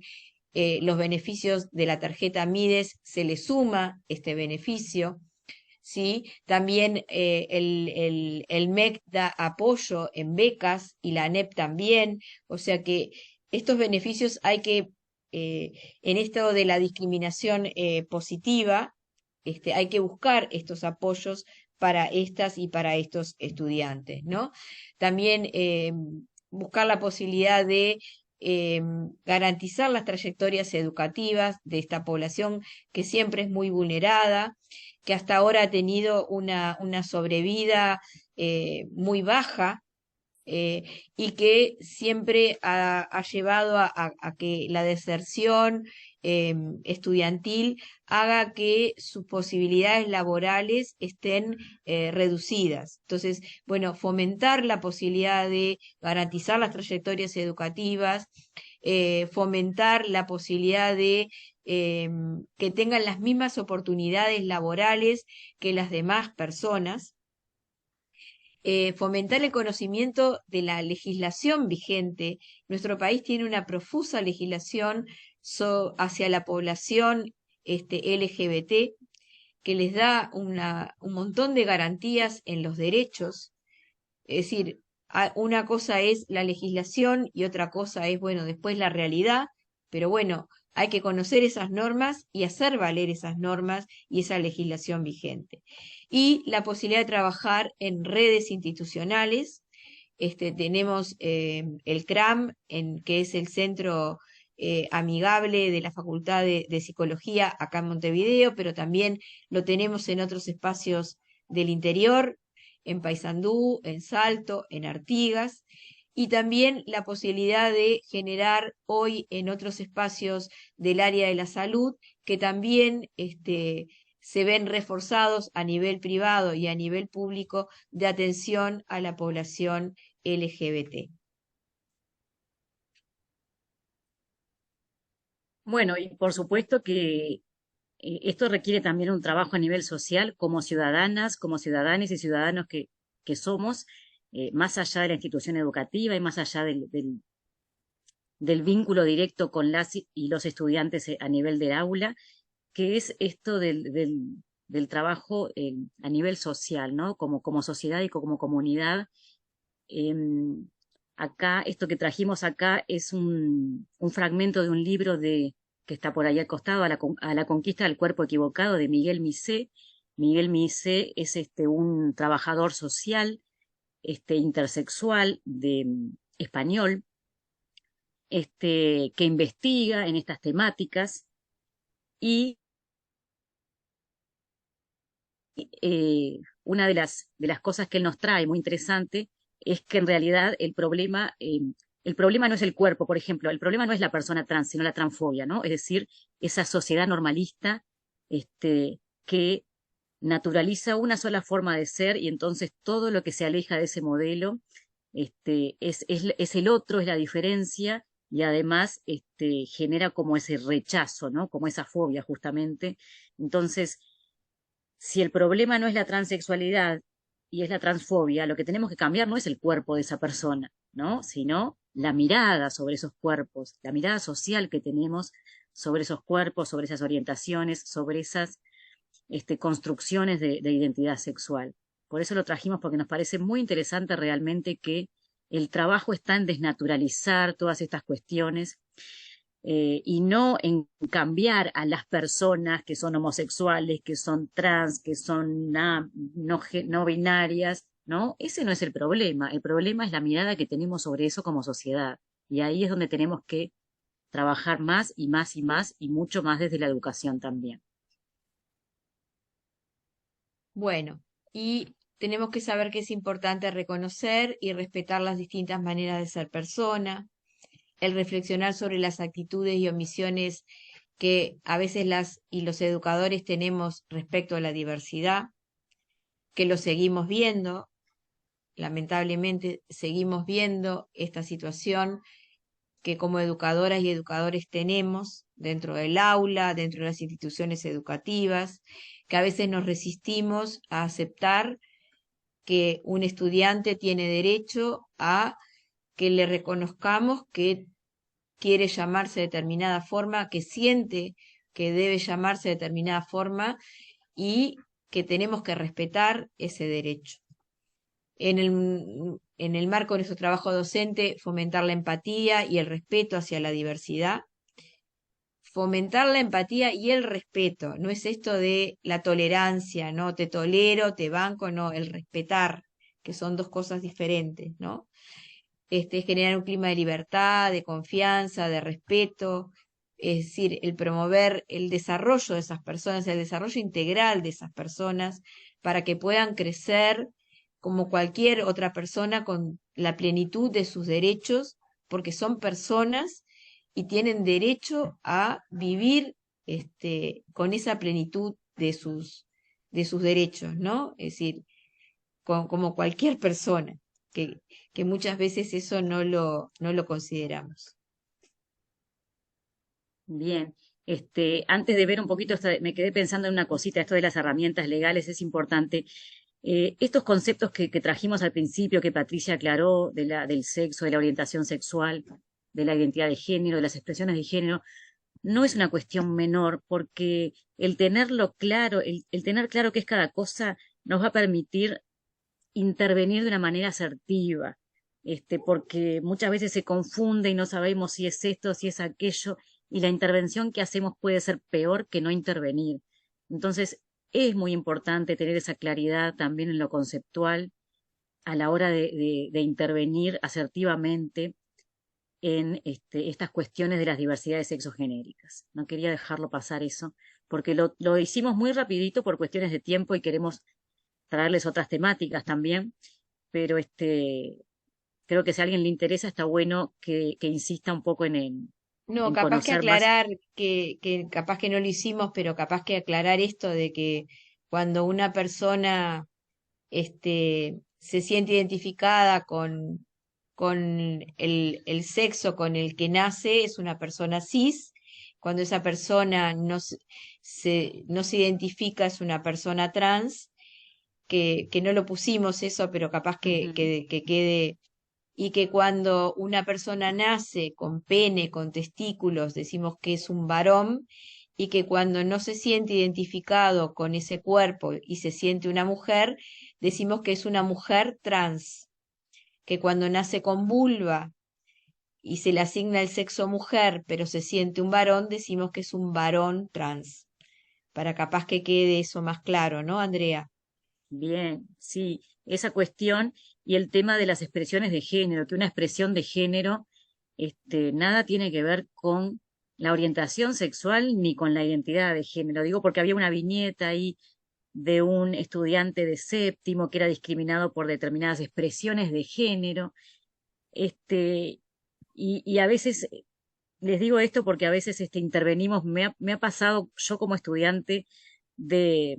los beneficios de la tarjeta MIDES, se les suma este beneficio. ¿Sí? También el MEC da apoyo en becas y la ANEP también, o sea que estos beneficios hay que, en esto de la discriminación positiva, hay que buscar estos apoyos para estas y para estos estudiantes, ¿no? También buscar la posibilidad de garantizar las trayectorias educativas de esta población que siempre es muy vulnerada, que hasta ahora ha tenido una sobrevida muy baja, y que siempre ha llevado a que la deserción estudiantil haga que sus posibilidades laborales estén reducidas. Entonces, bueno, fomentar la posibilidad de garantizar las trayectorias educativas, fomentar la posibilidad de que tengan las mismas oportunidades laborales que las demás personas, fomentar el conocimiento de la legislación vigente. Nuestro país tiene una profusa legislación hacia la población LGBT, que les da un montón de garantías en los derechos. Es decir, una cosa es la legislación y otra cosa es, bueno, después la realidad, pero bueno, hay que conocer esas normas y hacer valer esas normas y esa legislación vigente. Y la posibilidad de trabajar en redes institucionales. Tenemos el CRAM, que es el Centro Amigable de la Facultad de Psicología acá en Montevideo, pero también lo tenemos en otros espacios del interior, en Paysandú, en Salto, en Artigas, y también la posibilidad de generar hoy en otros espacios del área de la salud que también se ven reforzados a nivel privado y a nivel público de atención a la población LGBT. Bueno, y por supuesto que esto requiere también un trabajo a nivel social como ciudadanas, como ciudadanos y ciudadanos que somos, más allá de la institución educativa y más allá del vínculo directo con las y los estudiantes a nivel del aula, que es esto del trabajo a nivel social, ¿no? Como sociedad y como comunidad. Acá, esto que trajimos acá es un fragmento de un libro que está por ahí al costado, a la conquista del cuerpo equivocado, de Miguel Misé. Miguel Misé es un trabajador social, intersexual, español, que investiga en estas temáticas y una de las cosas que él nos trae muy interesante es que en realidad el problema no es el cuerpo, por ejemplo, el problema no es la persona trans, sino la transfobia, ¿no? Es decir, esa sociedad normalista que naturaliza una sola forma de ser y entonces todo lo que se aleja de ese modelo es el otro, es la diferencia y además genera como ese rechazo, ¿no? Como esa fobia justamente. Entonces, si el problema no es la transexualidad y es la transfobia, lo que tenemos que cambiar no es el cuerpo de esa persona, ¿no? Sino la mirada sobre esos cuerpos, la mirada social que tenemos sobre esos cuerpos, sobre esas orientaciones, sobre esas construcciones de identidad sexual. Por eso lo trajimos, porque nos parece muy interesante realmente que el trabajo está en desnaturalizar todas estas cuestiones y no en cambiar a las personas que son homosexuales, que son trans, que son no binarias, ¿no? Ese no es el problema es la mirada que tenemos sobre eso como sociedad. Y ahí es donde tenemos que trabajar más y más y más y mucho más desde la educación también. Bueno, y tenemos que saber que es importante reconocer y respetar las distintas maneras de ser persona, el reflexionar sobre las actitudes y omisiones que a veces las y los educadores tenemos respecto a la diversidad, que lo seguimos viendo, lamentablemente seguimos viendo esta situación que como educadoras y educadores tenemos dentro del aula, dentro de las instituciones educativas, que a veces nos resistimos a aceptar que un estudiante tiene derecho a que le reconozcamos que quiere llamarse de determinada forma, que siente que debe llamarse de determinada forma y que tenemos que respetar ese derecho. En el marco de nuestro trabajo docente, fomentar la empatía y el respeto hacia la diversidad. Fomentar la empatía y el respeto, no es esto de la tolerancia, no te tolero, te banco, no, el respetar, que son dos cosas diferentes, ¿no? Generar un clima de libertad, de confianza, de respeto, es decir, el promover el desarrollo de esas personas, el desarrollo integral de esas personas, para que puedan crecer como cualquier otra persona con la plenitud de sus derechos, porque son personas y tienen derecho a vivir con esa plenitud de sus derechos, ¿no? Es decir, como cualquier persona, que muchas veces eso no lo consideramos. Bien, antes de ver un poquito, me quedé pensando en una cosita, esto de las herramientas legales es importante. Estos conceptos que trajimos al principio, que Patricia aclaró, del sexo, de la orientación sexual, de la identidad de género, de las expresiones de género, no es una cuestión menor, porque el tenerlo claro, el tener claro qué es cada cosa, nos va a permitir intervenir de una manera asertiva, porque muchas veces se confunde y no sabemos si es esto, si es aquello, y la intervención que hacemos puede ser peor que no intervenir. Entonces, es muy importante tener esa claridad también en lo conceptual a la hora de intervenir asertivamente en estas cuestiones de las diversidades sexogenéricas. No quería dejarlo pasar eso, porque lo hicimos muy rapidito por cuestiones de tiempo y queremos traerles otras temáticas también, pero creo que si a alguien le interesa está bueno que insista un poco No, en capaz que conocer más. aclarar, que capaz que no lo hicimos, pero capaz que aclarar esto de que cuando una persona se siente identificada con el sexo con el que nace, es una persona cis. Cuando esa persona no se identifica, es una persona trans, que no lo pusimos eso, pero capaz que quede. Y que cuando una persona nace con pene, con testículos, decimos que es un varón, y que cuando no se siente identificado con ese cuerpo y se siente una mujer, decimos que es una mujer trans, que cuando nace con vulva y se le asigna el sexo mujer, pero se siente un varón, decimos que es un varón trans, para capaz que quede eso más claro, ¿no, Andrea? Bien, sí, esa cuestión y el tema de las expresiones de género, que una expresión de género, nada tiene que ver con la orientación sexual ni con la identidad de género. Digo porque había una viñeta ahí de un estudiante de séptimo que era discriminado por determinadas expresiones de género, y a veces, les digo esto porque a veces intervenimos, me ha pasado yo como estudiante de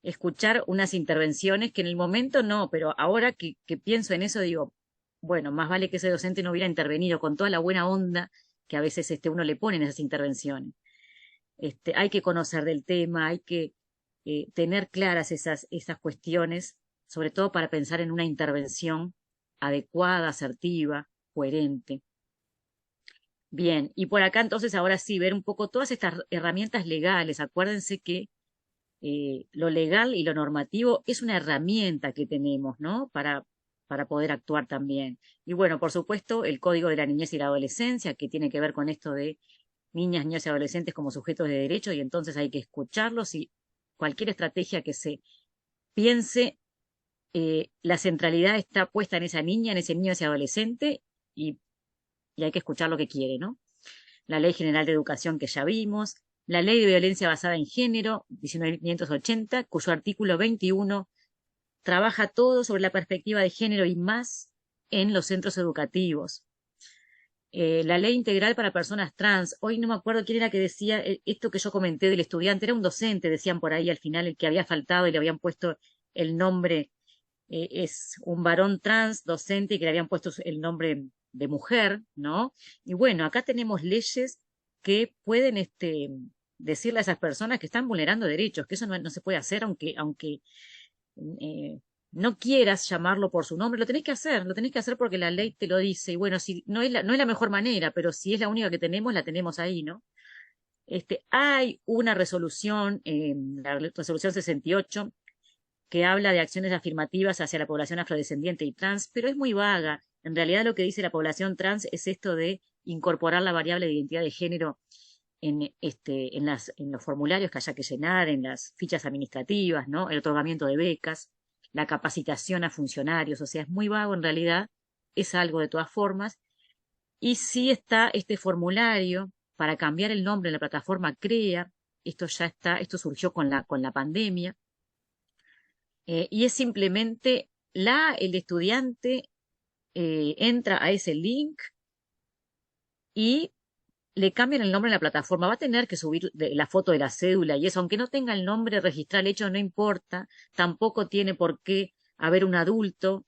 escuchar unas intervenciones que en el momento no, pero ahora que pienso en eso digo, bueno, más vale que ese docente no hubiera intervenido con toda la buena onda que a veces uno le pone en esas intervenciones. Hay que conocer del tema, hay que tener claras esas cuestiones, sobre todo para pensar en una intervención adecuada, asertiva, coherente. Bien, y por acá entonces ahora sí, ver un poco todas estas herramientas legales. Acuérdense que lo legal y lo normativo es una herramienta que tenemos, ¿no? Para poder actuar también. Y bueno, por supuesto, el Código de la Niñez y la Adolescencia, que tiene que ver con esto de niñas, niños y adolescentes como sujetos de derecho, y entonces hay que escucharlos y cualquier estrategia que se piense, la centralidad está puesta en esa niña, en ese niño, ese adolescente, y, y hay que escuchar lo que quiere, ¿no? La Ley General de Educación que ya vimos, la Ley de Violencia Basada en Género, 19.580, cuyo artículo 21 trabaja todo sobre la perspectiva de género y más en los centros educativos. La Ley Integral para Personas Trans, hoy no me acuerdo quién era que decía esto que yo comenté del estudiante, era un docente, decían por ahí al final, el que había faltado y le habían puesto el nombre, es un varón trans docente y que le habían puesto el nombre de mujer, ¿no? Y bueno, acá tenemos leyes que pueden decirle a esas personas que están vulnerando derechos, que eso no se puede hacer aunque eh, no quieras llamarlo por su nombre, lo tenés que hacer porque la ley te lo dice. Y bueno, si no es la mejor manera, pero si es la única que tenemos, la tenemos ahí, ¿no? Hay una resolución, la resolución 68, que habla de acciones afirmativas hacia la población afrodescendiente y trans, pero es muy vaga. En realidad lo que dice la población trans es esto de incorporar la variable de identidad de género en los formularios que haya que llenar, en las fichas administrativas, ¿no? El otorgamiento de becas, la capacitación a funcionarios, o sea, es muy vago en realidad, es algo de todas formas. Y sí está este formulario para cambiar el nombre en la plataforma CREA, esto surgió con la pandemia, y es simplemente el estudiante entra a ese link y le cambian el nombre en la plataforma. Va a tener que subir la foto de la cédula y eso, aunque no tenga el nombre registrado, el hecho no importa, tampoco tiene por qué haber un adulto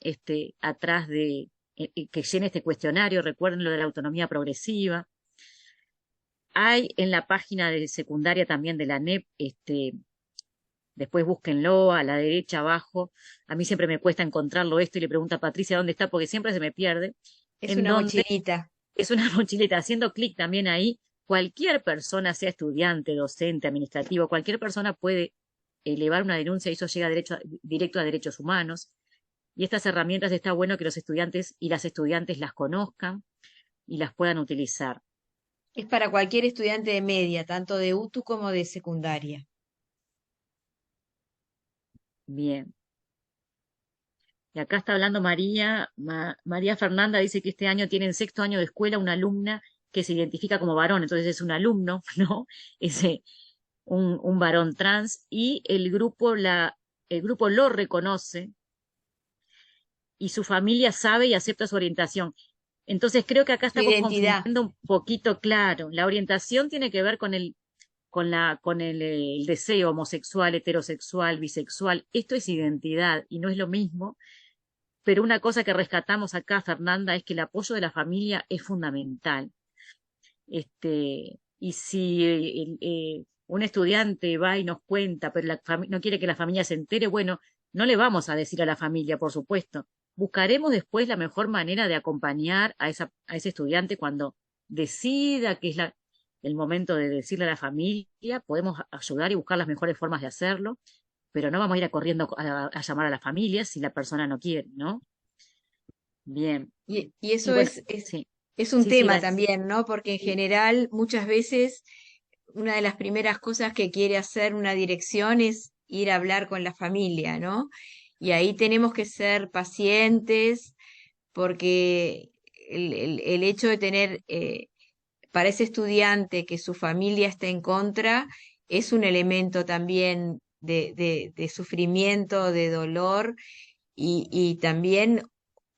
atrás de que llene este cuestionario. Recuerden lo de la autonomía progresiva. Hay en la página de secundaria también de la NEP, después búsquenlo a la derecha abajo. A mí siempre me cuesta encontrarlo y le pregunto a Patricia dónde está porque siempre se me pierde. Es una mochilita. Es una mochileta. Haciendo clic también ahí, cualquier persona, sea estudiante, docente, administrativo, cualquier persona puede elevar una denuncia y eso llega directo a derechos humanos. Y estas herramientas está bueno que los estudiantes y las estudiantes las conozcan y las puedan utilizar. Es para cualquier estudiante de media, tanto de UTU como de secundaria. Bien. Y acá está hablando María Fernanda, dice que este año tiene en 6º año de escuela una alumna que se identifica como varón, entonces es un alumno, ¿no? Es un varón trans, y el grupo lo reconoce y su familia sabe y acepta su orientación. Entonces creo que acá estamos confundiendo un poquito, claro. La orientación tiene que ver con el deseo homosexual, heterosexual, bisexual. Esto es identidad y no es lo mismo. Pero una cosa que rescatamos acá, Fernanda, es que el apoyo de la familia es fundamental. Y si un estudiante va y nos cuenta, pero no quiere que la familia se entere, bueno, no le vamos a decir a la familia, por supuesto. Buscaremos después la mejor manera de acompañar a ese estudiante cuando decida que es el momento de decirle a la familia. Podemos ayudar y buscar las mejores formas de hacerlo, pero no vamos a ir corriendo a llamar a la familia si la persona no quiere, ¿no? Bien. Y eso es un tema también, ¿no? Porque en general muchas veces una de las primeras cosas que quiere hacer una dirección es ir a hablar con la familia, ¿no? Y ahí tenemos que ser pacientes porque el hecho de tener para ese estudiante que su familia esté en contra es un elemento también de sufrimiento, de dolor y también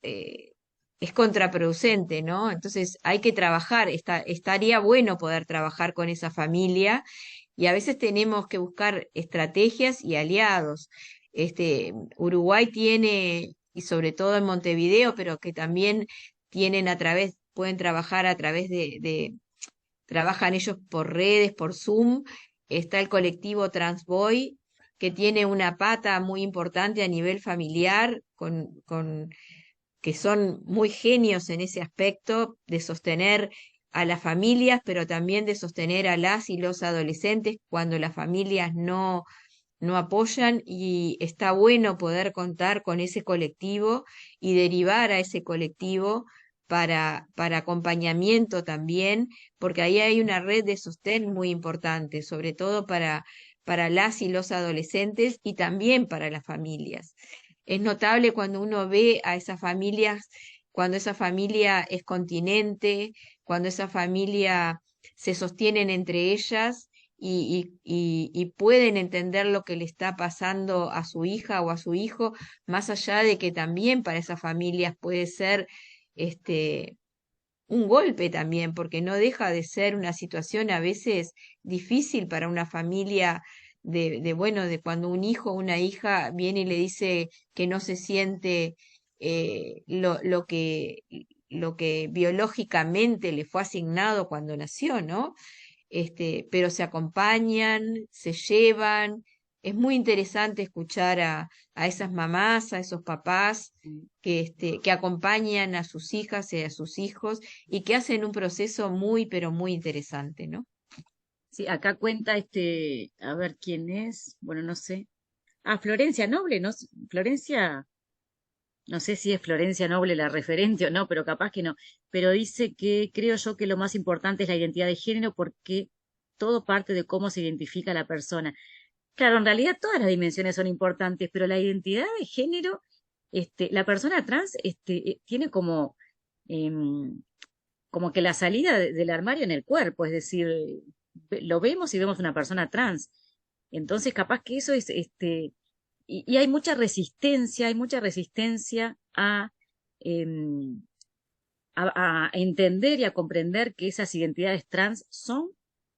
es contraproducente, ¿no? Entonces hay que trabajar, estaría bueno poder trabajar con esa familia y a veces tenemos que buscar estrategias y aliados. Uruguay tiene, y sobre todo en Montevideo, pero que también pueden trabajar a través trabajan ellos por redes, por Zoom. Está el colectivo Transboy, que tiene una pata muy importante a nivel familiar, que son muy genios en ese aspecto de sostener a las familias, pero también de sostener a las y los adolescentes cuando las familias no apoyan, y está bueno poder contar con ese colectivo y derivar a ese colectivo para acompañamiento también, porque ahí hay una red de sostén muy importante, sobre todo para las y los adolescentes y también para las familias. Es notable cuando uno ve a esas familias, cuando esa familia es continente, cuando esa familia se sostienen entre ellas y pueden entender lo que le está pasando a su hija o a su hijo, más allá de que también para esas familias puede ser este, un golpe también, porque no deja de ser una situación a veces difícil para una familia bueno, de cuando un hijo o una hija viene y le dice que no se siente lo que biológicamente le fue asignado cuando nació, ¿no? Pero se acompañan, se llevan. Es muy interesante escuchar a esas mamás, a esos papás que acompañan a sus hijas y a sus hijos y que hacen un proceso muy, pero muy interesante, ¿no? Sí, acá cuenta a ver quién es, bueno, no sé. Ah, Florencia Noble, ¿no? Florencia, no sé si es Florencia Noble la referente o no, pero capaz que no. Pero dice que creo yo que lo más importante es la identidad de género porque todo parte de cómo se identifica la persona. Claro, en realidad todas las dimensiones son importantes, pero la identidad de género, la persona trans, tiene em, como que la salida del armario en el cuerpo, es decir, lo vemos y vemos una persona trans. Entonces, capaz que eso es, y hay mucha resistencia em, a entender y a comprender que esas identidades trans son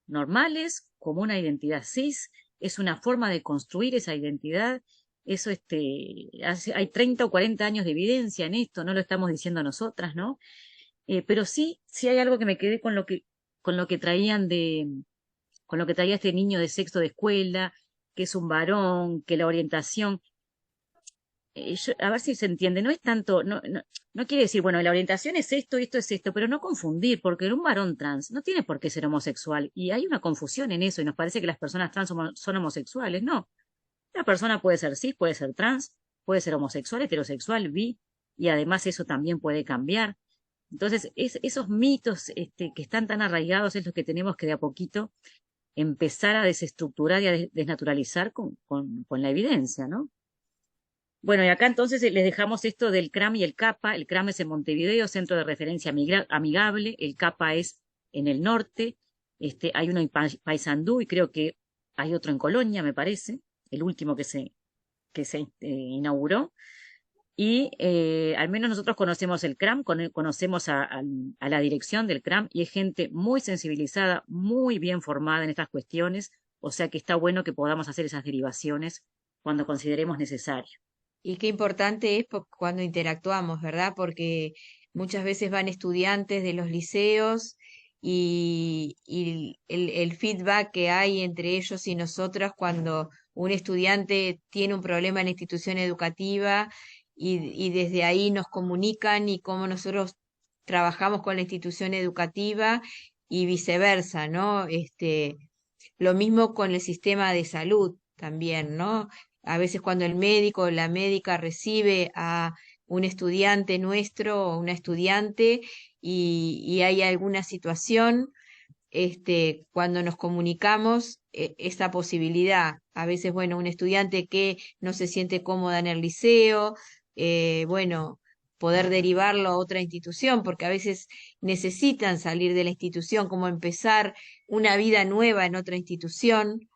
normales, como una identidad cis, es una forma de construir esa identidad. Eso, hay 30 o 40 años de evidencia en esto, no lo estamos diciendo nosotras, ¿no? Pero sí hay algo que me quedé con lo que con lo que traía este niño de sexto de escuela, que es un varón, que la orientación, a ver si se entiende, no es tanto, no quiere decir, bueno, la orientación es esto es esto, pero no confundir, porque un varón trans no tiene por qué ser homosexual, y hay una confusión en eso, y nos parece que las personas trans son homosexuales, no. La persona puede ser cis, puede ser trans, puede ser homosexual, heterosexual, bi, y además eso también puede cambiar. Entonces, esos mitos que están tan arraigados es lo que tenemos que de a poquito empezar a desestructurar y a desnaturalizar con la evidencia, ¿no? Bueno, y acá entonces les dejamos esto del CRAM y el CAPA. El CRAM es en Montevideo, Centro de Referencia Amigable. El CAPA es en el norte. Hay uno en Paysandú y creo que hay otro en Colonia, me parece, el último que se inauguró. Y al menos nosotros conocemos el CRAM, conocemos a la dirección del CRAM y es gente muy sensibilizada, muy bien formada en estas cuestiones, o sea que está bueno que podamos hacer esas derivaciones cuando consideremos necesario. Y qué importante es cuando interactuamos, ¿verdad? Porque muchas veces van estudiantes de los liceos y el feedback que hay entre ellos y nosotras cuando un estudiante tiene un problema en la institución educativa y desde ahí nos comunican y cómo nosotros trabajamos con la institución educativa y viceversa, ¿no? Lo mismo con el sistema de salud también, ¿no? A veces cuando el médico o la médica recibe a un estudiante nuestro o una estudiante y hay alguna situación, cuando nos comunicamos, esa posibilidad. A veces, bueno, un estudiante que no se siente cómoda en el liceo, bueno, poder derivarlo a otra institución, porque a veces necesitan salir de la institución, como empezar una vida nueva en otra institución.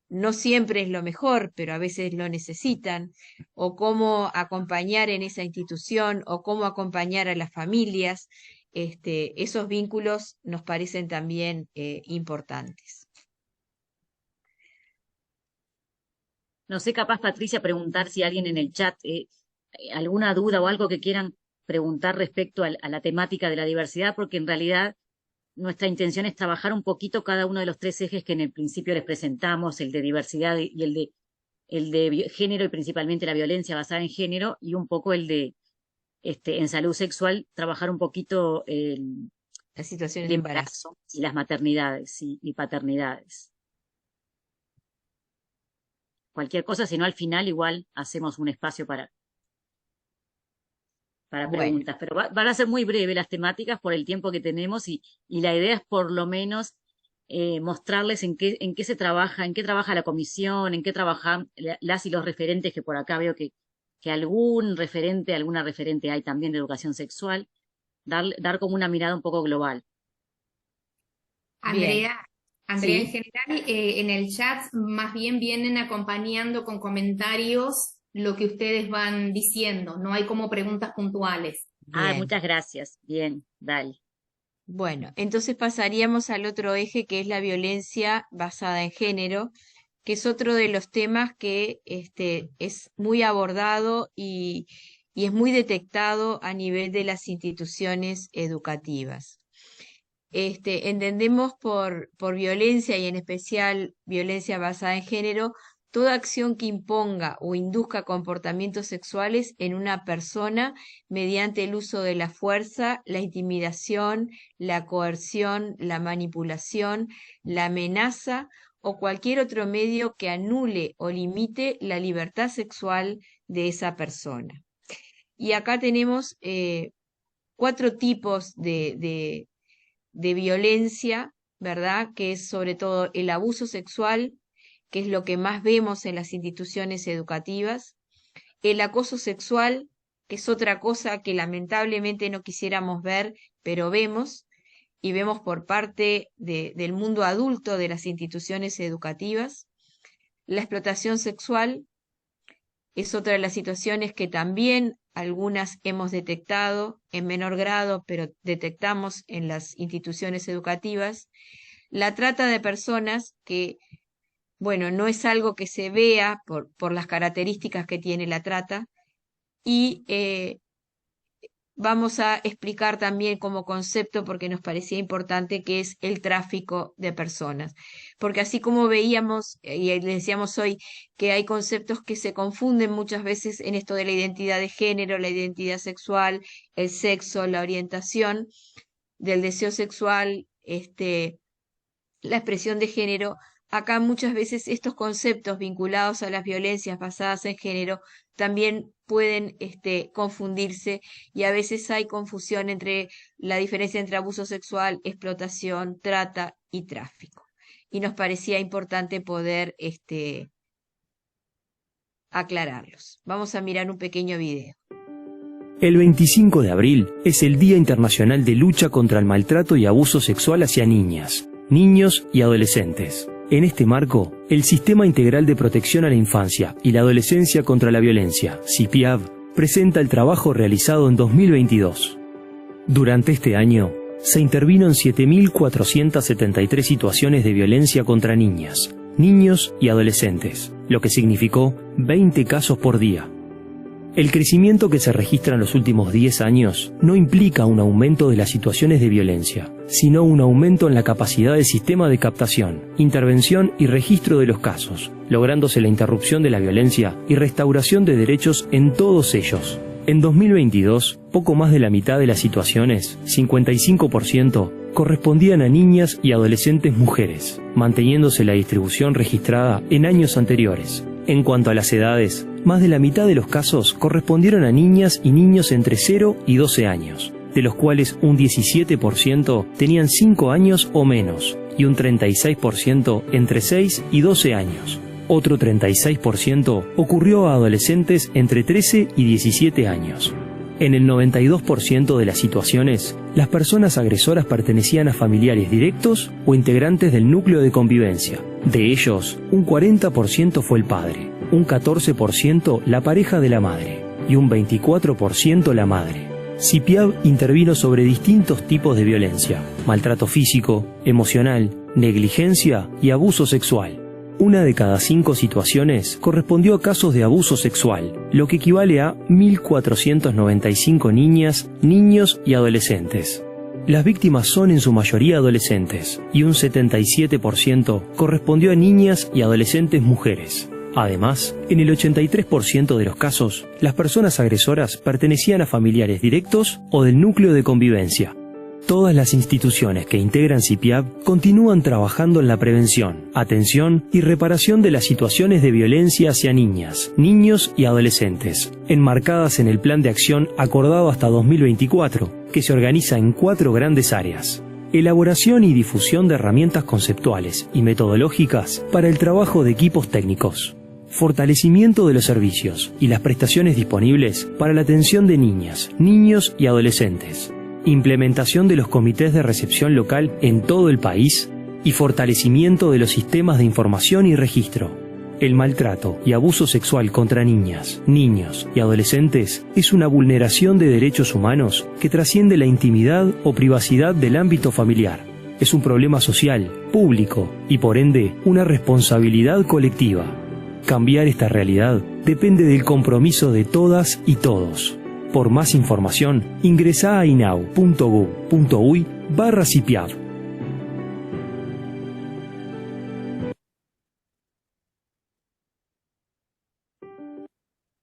No siempre es lo mejor, pero a veces lo necesitan, o cómo acompañar en esa institución, o cómo acompañar a las familias. Esos vínculos nos parecen también importantes. No sé, capaz Patricia preguntar si alguien en el chat, alguna duda o algo que quieran preguntar respecto a la temática de la diversidad, porque en realidad nuestra intención es trabajar un poquito cada uno de los tres ejes que en el principio les presentamos, el de diversidad y el de género y principalmente la violencia basada en género y un poco el de en salud sexual, trabajar un poquito las situaciones el de embarazo. embarazo y las maternidades, sí, y paternidades. Cualquier cosa, si no al final igual hacemos un espacio para Bueno, preguntas, pero van a ser muy breves las temáticas por el tiempo que tenemos y la idea es por lo menos mostrarles en qué se trabaja, en qué trabaja la comisión, en qué trabajan las y los referentes, que por acá veo que algún referente, alguna referente hay también de educación sexual, dar como una mirada un poco global. bien, Andrea, en sí. general, en el chat más bien vienen acompañando con comentarios lo que ustedes van diciendo, no hay como preguntas puntuales. Ah, Bien. muchas gracias. Bien, dale. Bueno, entonces pasaríamos al otro eje que es la violencia basada en género, que es otro de los temas que es muy abordado y es muy detectado a nivel de las instituciones educativas. Entendemos por violencia y en especial violencia basada en género toda acción que imponga o induzca comportamientos sexuales en una persona mediante el uso de la fuerza, la intimidación, la coerción, la manipulación, la amenaza o cualquier otro medio que anule o limite la libertad sexual de esa persona. Y acá tenemos 4 tipos de violencia, ¿verdad? Que es sobre todo el abuso sexual, que es lo que más vemos en las instituciones educativas, el acoso sexual, que es otra cosa que lamentablemente no quisiéramos ver, pero vemos, y vemos por parte del mundo adulto de las instituciones educativas. La explotación sexual es otra de las situaciones que también algunas hemos detectado en menor grado, pero detectamos en las instituciones educativas. La trata de personas, que, bueno, no es algo que se vea por las características que tiene la trata, y vamos a explicar también como concepto, porque nos parecía importante, qué es el tráfico de personas. Porque así como veíamos, y le decíamos hoy, que hay conceptos que se confunden muchas veces en esto de la identidad de género, la identidad sexual, el sexo, la orientación del deseo sexual, la expresión de género. Acá muchas veces estos conceptos vinculados a las violencias basadas en género también pueden confundirse, y a veces hay confusión entre la diferencia entre abuso sexual, explotación, trata y tráfico. Y nos parecía importante poder aclararlos. Vamos a mirar un pequeño video. El 25 de abril es el Día Internacional de Lucha contra el Maltrato y Abuso Sexual hacia niñas, niños y adolescentes. En este marco, el Sistema Integral de Protección a la Infancia y la Adolescencia contra la Violencia, SIPIAV, presenta el trabajo realizado en 2022. Durante este año, se intervino en 7.473 situaciones de violencia contra niñas, niños y adolescentes, lo que significó 20 casos por día. El crecimiento que se registra en los últimos 10 años no implica un aumento de las situaciones de violencia, sino un aumento en la capacidad del sistema de captación, intervención y registro de los casos, lográndose la interrupción de la violencia y restauración de derechos en todos ellos. En 2022, poco más de la mitad de las situaciones, 55%, correspondían a niñas y adolescentes mujeres, manteniéndose la distribución registrada en años anteriores. En cuanto a las edades, más de la mitad de los casos correspondieron a niñas y niños entre 0 y 12 años, de los cuales un 17% tenían 5 años o menos y un 36% entre 6 y 12 años. Otro 36% ocurrió a adolescentes entre 13 y 17 años. En el 92% de las situaciones, las personas agresoras pertenecían a familiares directos o integrantes del núcleo de convivencia. De ellos, un 40% fue el padre, un 14% la pareja de la madre y un 24% la madre. SIPIAV intervino sobre distintos tipos de violencia: maltrato físico, emocional, negligencia y abuso sexual. 1 de cada 5 situaciones correspondió a casos de abuso sexual, lo que equivale a 1.495 niñas, niños y adolescentes. Las víctimas son en su mayoría adolescentes, y un 77% correspondió a niñas y adolescentes mujeres. Además, en el 83% de los casos, las personas agresoras pertenecían a familiares directos o del núcleo de convivencia. Todas las instituciones que integran CIPIAP continúan trabajando en la prevención, atención y reparación de las situaciones de violencia hacia niñas, niños y adolescentes, enmarcadas en el Plan de Acción acordado hasta 2024, que se organiza en 4 grandes áreas. Elaboración y difusión de herramientas conceptuales y metodológicas para el trabajo de equipos técnicos. Fortalecimiento de los servicios y las prestaciones disponibles para la atención de niñas, niños y adolescentes. Implementación de los comités de recepción local en todo el país y fortalecimiento de los sistemas de información y registro. El maltrato y abuso sexual contra niñas, niños y adolescentes es una vulneración de derechos humanos que trasciende la intimidad o privacidad del ámbito familiar. Es un problema social, público y por ende una responsabilidad colectiva. Cambiar esta realidad depende del compromiso de todas y todos. Por más información, ingresa a inau.gov.uy/CIPIAP.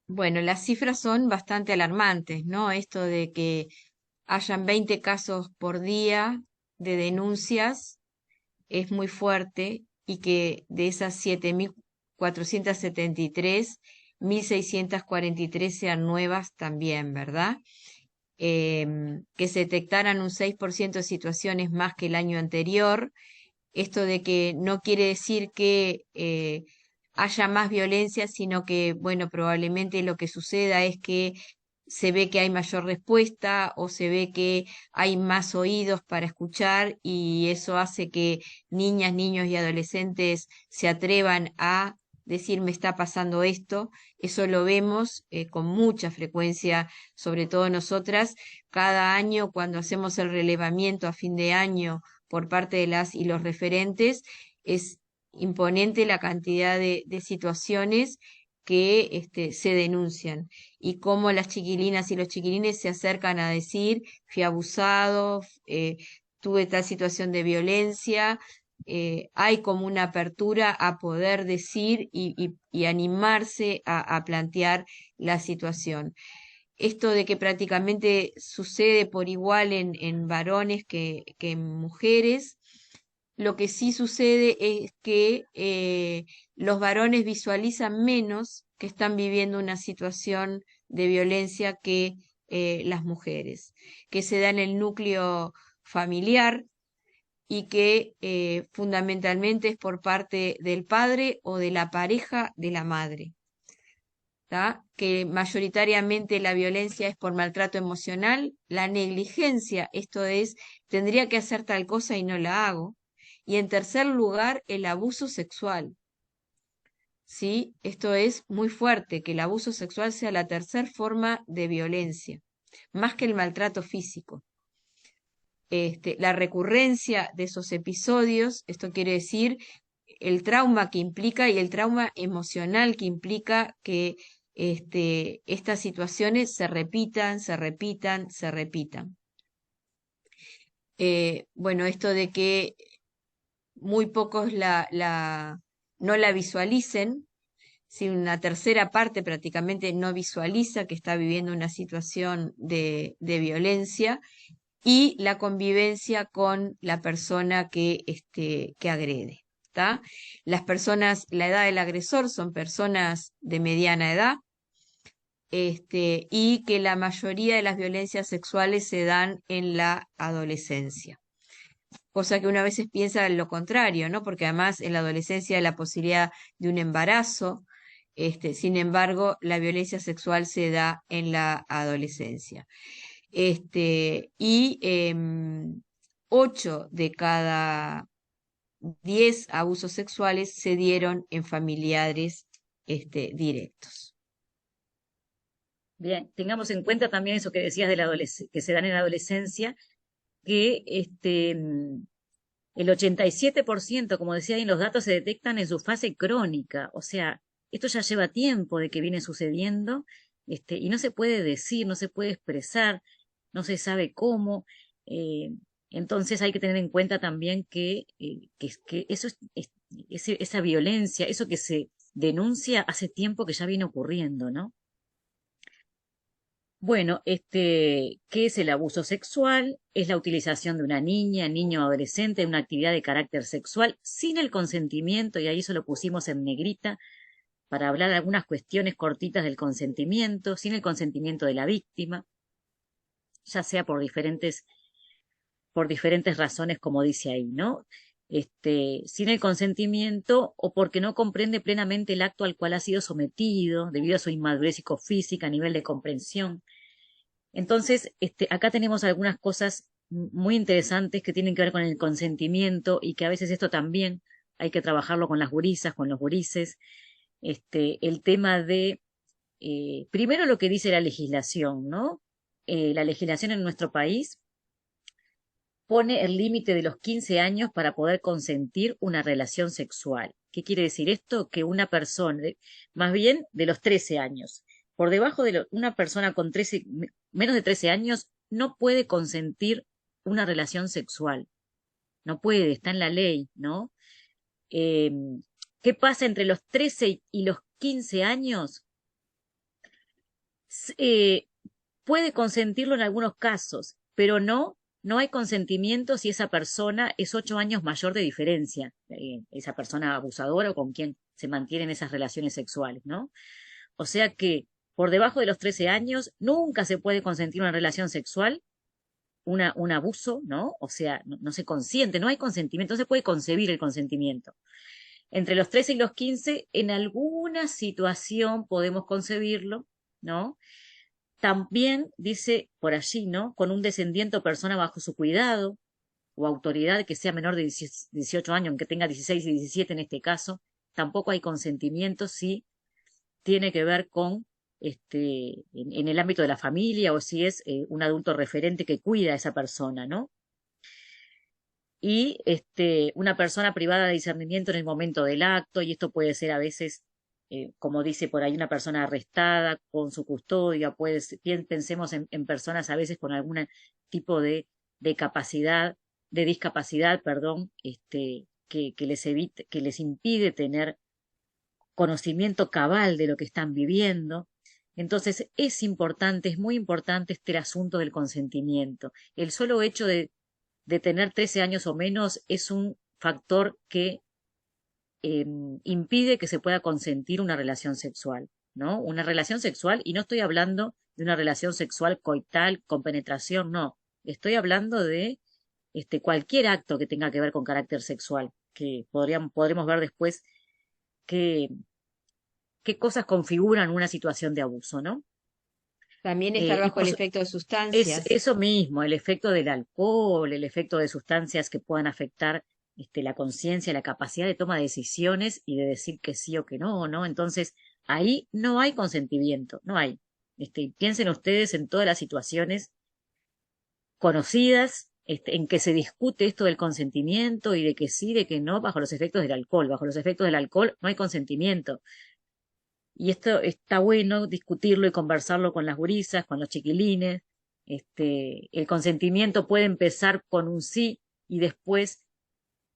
Bueno, las cifras son bastante alarmantes, ¿no? Esto de que hayan 20 casos por día de denuncias es muy fuerte y que de esas 7.473, 1.643 sean nuevas también, ¿verdad? Que se detectaran un 6% de situaciones más que el año anterior. Esto de que no quiere decir que haya más violencia, sino que, bueno, probablemente lo que suceda es que se ve que hay mayor respuesta o se ve que hay más oídos para escuchar y eso hace que niñas, niños y adolescentes se atrevan a decir me está pasando esto. Eso lo vemos con mucha frecuencia, sobre todo nosotras, cada año cuando hacemos el relevamiento a fin de año por parte de las y los referentes, es imponente la cantidad de situaciones que se denuncian y cómo las chiquilinas y los chiquilines se acercan a decir fui abusado, tuve tal situación de violencia. Hay como una apertura a poder decir y animarse a plantear la situación. Esto de que prácticamente sucede por igual en varones que en mujeres, lo que sí sucede es que los varones visualizan menos que están viviendo una situación de violencia que las mujeres, que se da en el núcleo familiar y que fundamentalmente es por parte del padre o de la pareja de la madre. ¿tá? Que mayoritariamente la violencia es por maltrato emocional, la negligencia, esto es, tendría que hacer tal cosa y no la hago. Y en tercer lugar, el abuso sexual. ¿Sí? Esto es muy fuerte, que el abuso sexual sea la tercera forma de violencia, más que el maltrato físico. La recurrencia de esos episodios, esto quiere decir el trauma que implica y el trauma emocional que implica que estas situaciones se repitan, se repitan, se repitan. Bueno, esto de que muy pocos no la visualicen, si una tercera parte prácticamente no visualiza que está viviendo una situación de violencia, y la convivencia con la persona que agrede. ¿tá? Las personas, la edad del agresor son personas de mediana edad, y que la mayoría de las violencias sexuales se dan en la adolescencia. Cosa que una veces piensa lo contrario, ¿no? Porque además en la adolescencia hay la posibilidad de un embarazo, sin embargo, la violencia sexual se da en la adolescencia. Y 8 de cada 10 abusos sexuales se dieron en familiares directos. Bien, tengamos en cuenta también eso que decías de que se dan en la adolescencia, que el 87%, como decía ahí en los datos, se detectan en su fase crónica. O sea, esto ya lleva tiempo de que viene sucediendo, y no se puede decir, no se puede expresar, no se sabe cómo. Entonces hay que tener en cuenta también que eso esa violencia, eso que se denuncia hace tiempo que ya viene ocurriendo, ¿no? Bueno, ¿qué es el abuso sexual? Es la utilización de una niña, niño o adolescente en una actividad de carácter sexual sin el consentimiento, y ahí eso lo pusimos en negrita para hablar de algunas cuestiones cortitas del consentimiento, sin el consentimiento de la víctima, ya sea por diferentes razones, como dice ahí, ¿no? Sin el consentimiento o porque no comprende plenamente el acto al cual ha sido sometido debido a su inmadurez psicofísica a nivel de comprensión. Entonces, acá tenemos algunas cosas muy interesantes que tienen que ver con el consentimiento y que a veces esto también hay que trabajarlo con las gurisas, con los gurises. El tema de, primero lo que dice la legislación, ¿no? La legislación en nuestro país pone el límite de los 15 años para poder consentir una relación sexual. ¿Qué quiere decir esto? Que una persona, más bien de los 13 años, por debajo de una persona con menos de 13 años no puede consentir una relación sexual. No puede, está en la ley, ¿no? ¿Qué pasa entre los 13 y los 15 años? Puede consentirlo en algunos casos, pero no hay consentimiento si esa persona es 8 años mayor de diferencia, esa persona abusadora o con quien se mantienen esas relaciones sexuales, ¿no? O sea que por debajo de los 13 años nunca se puede consentir una relación sexual, un abuso, ¿no? O sea, no se consiente, no hay consentimiento, no se puede concebir el consentimiento. Entre los 13 y los 15, en alguna situación podemos concebirlo, ¿no? También dice por allí, ¿no? Con un descendiente o persona bajo su cuidado o autoridad que sea menor de 18 años, aunque tenga 16 y 17 en este caso, tampoco hay consentimiento si tiene que ver con en el ámbito de la familia o si es un adulto referente que cuida a esa persona, ¿no? Y una persona privada de discernimiento en el momento del acto, y esto puede ser a veces, como dice por ahí, una persona arrestada con su custodia, pensemos en personas a veces con algún tipo de discapacidad, perdón, que les impide tener conocimiento cabal de lo que están viviendo. Entonces es muy importante este asunto del consentimiento. El solo hecho de tener 13 años o menos es un factor que impide que se pueda consentir una relación sexual, ¿no? Una relación sexual, y no estoy hablando de una relación sexual coital, con penetración, no. Estoy hablando de cualquier acto que tenga que ver con carácter sexual, que podremos ver después qué cosas configuran una situación de abuso, ¿no? También estar bajo el efecto de sustancias. Es eso mismo, el efecto del alcohol, el efecto de sustancias que puedan afectar la conciencia, la capacidad de toma de decisiones y de decir que sí o que no, ¿no? Entonces, ahí no hay consentimiento, no hay. Piensen ustedes en todas las situaciones conocidas en que se discute esto del consentimiento y de que sí, de que no, bajo los efectos del alcohol. Bajo los efectos del alcohol no hay consentimiento. Y esto está bueno discutirlo y conversarlo con las gurisas, con los chiquilines. El consentimiento puede empezar con un sí y después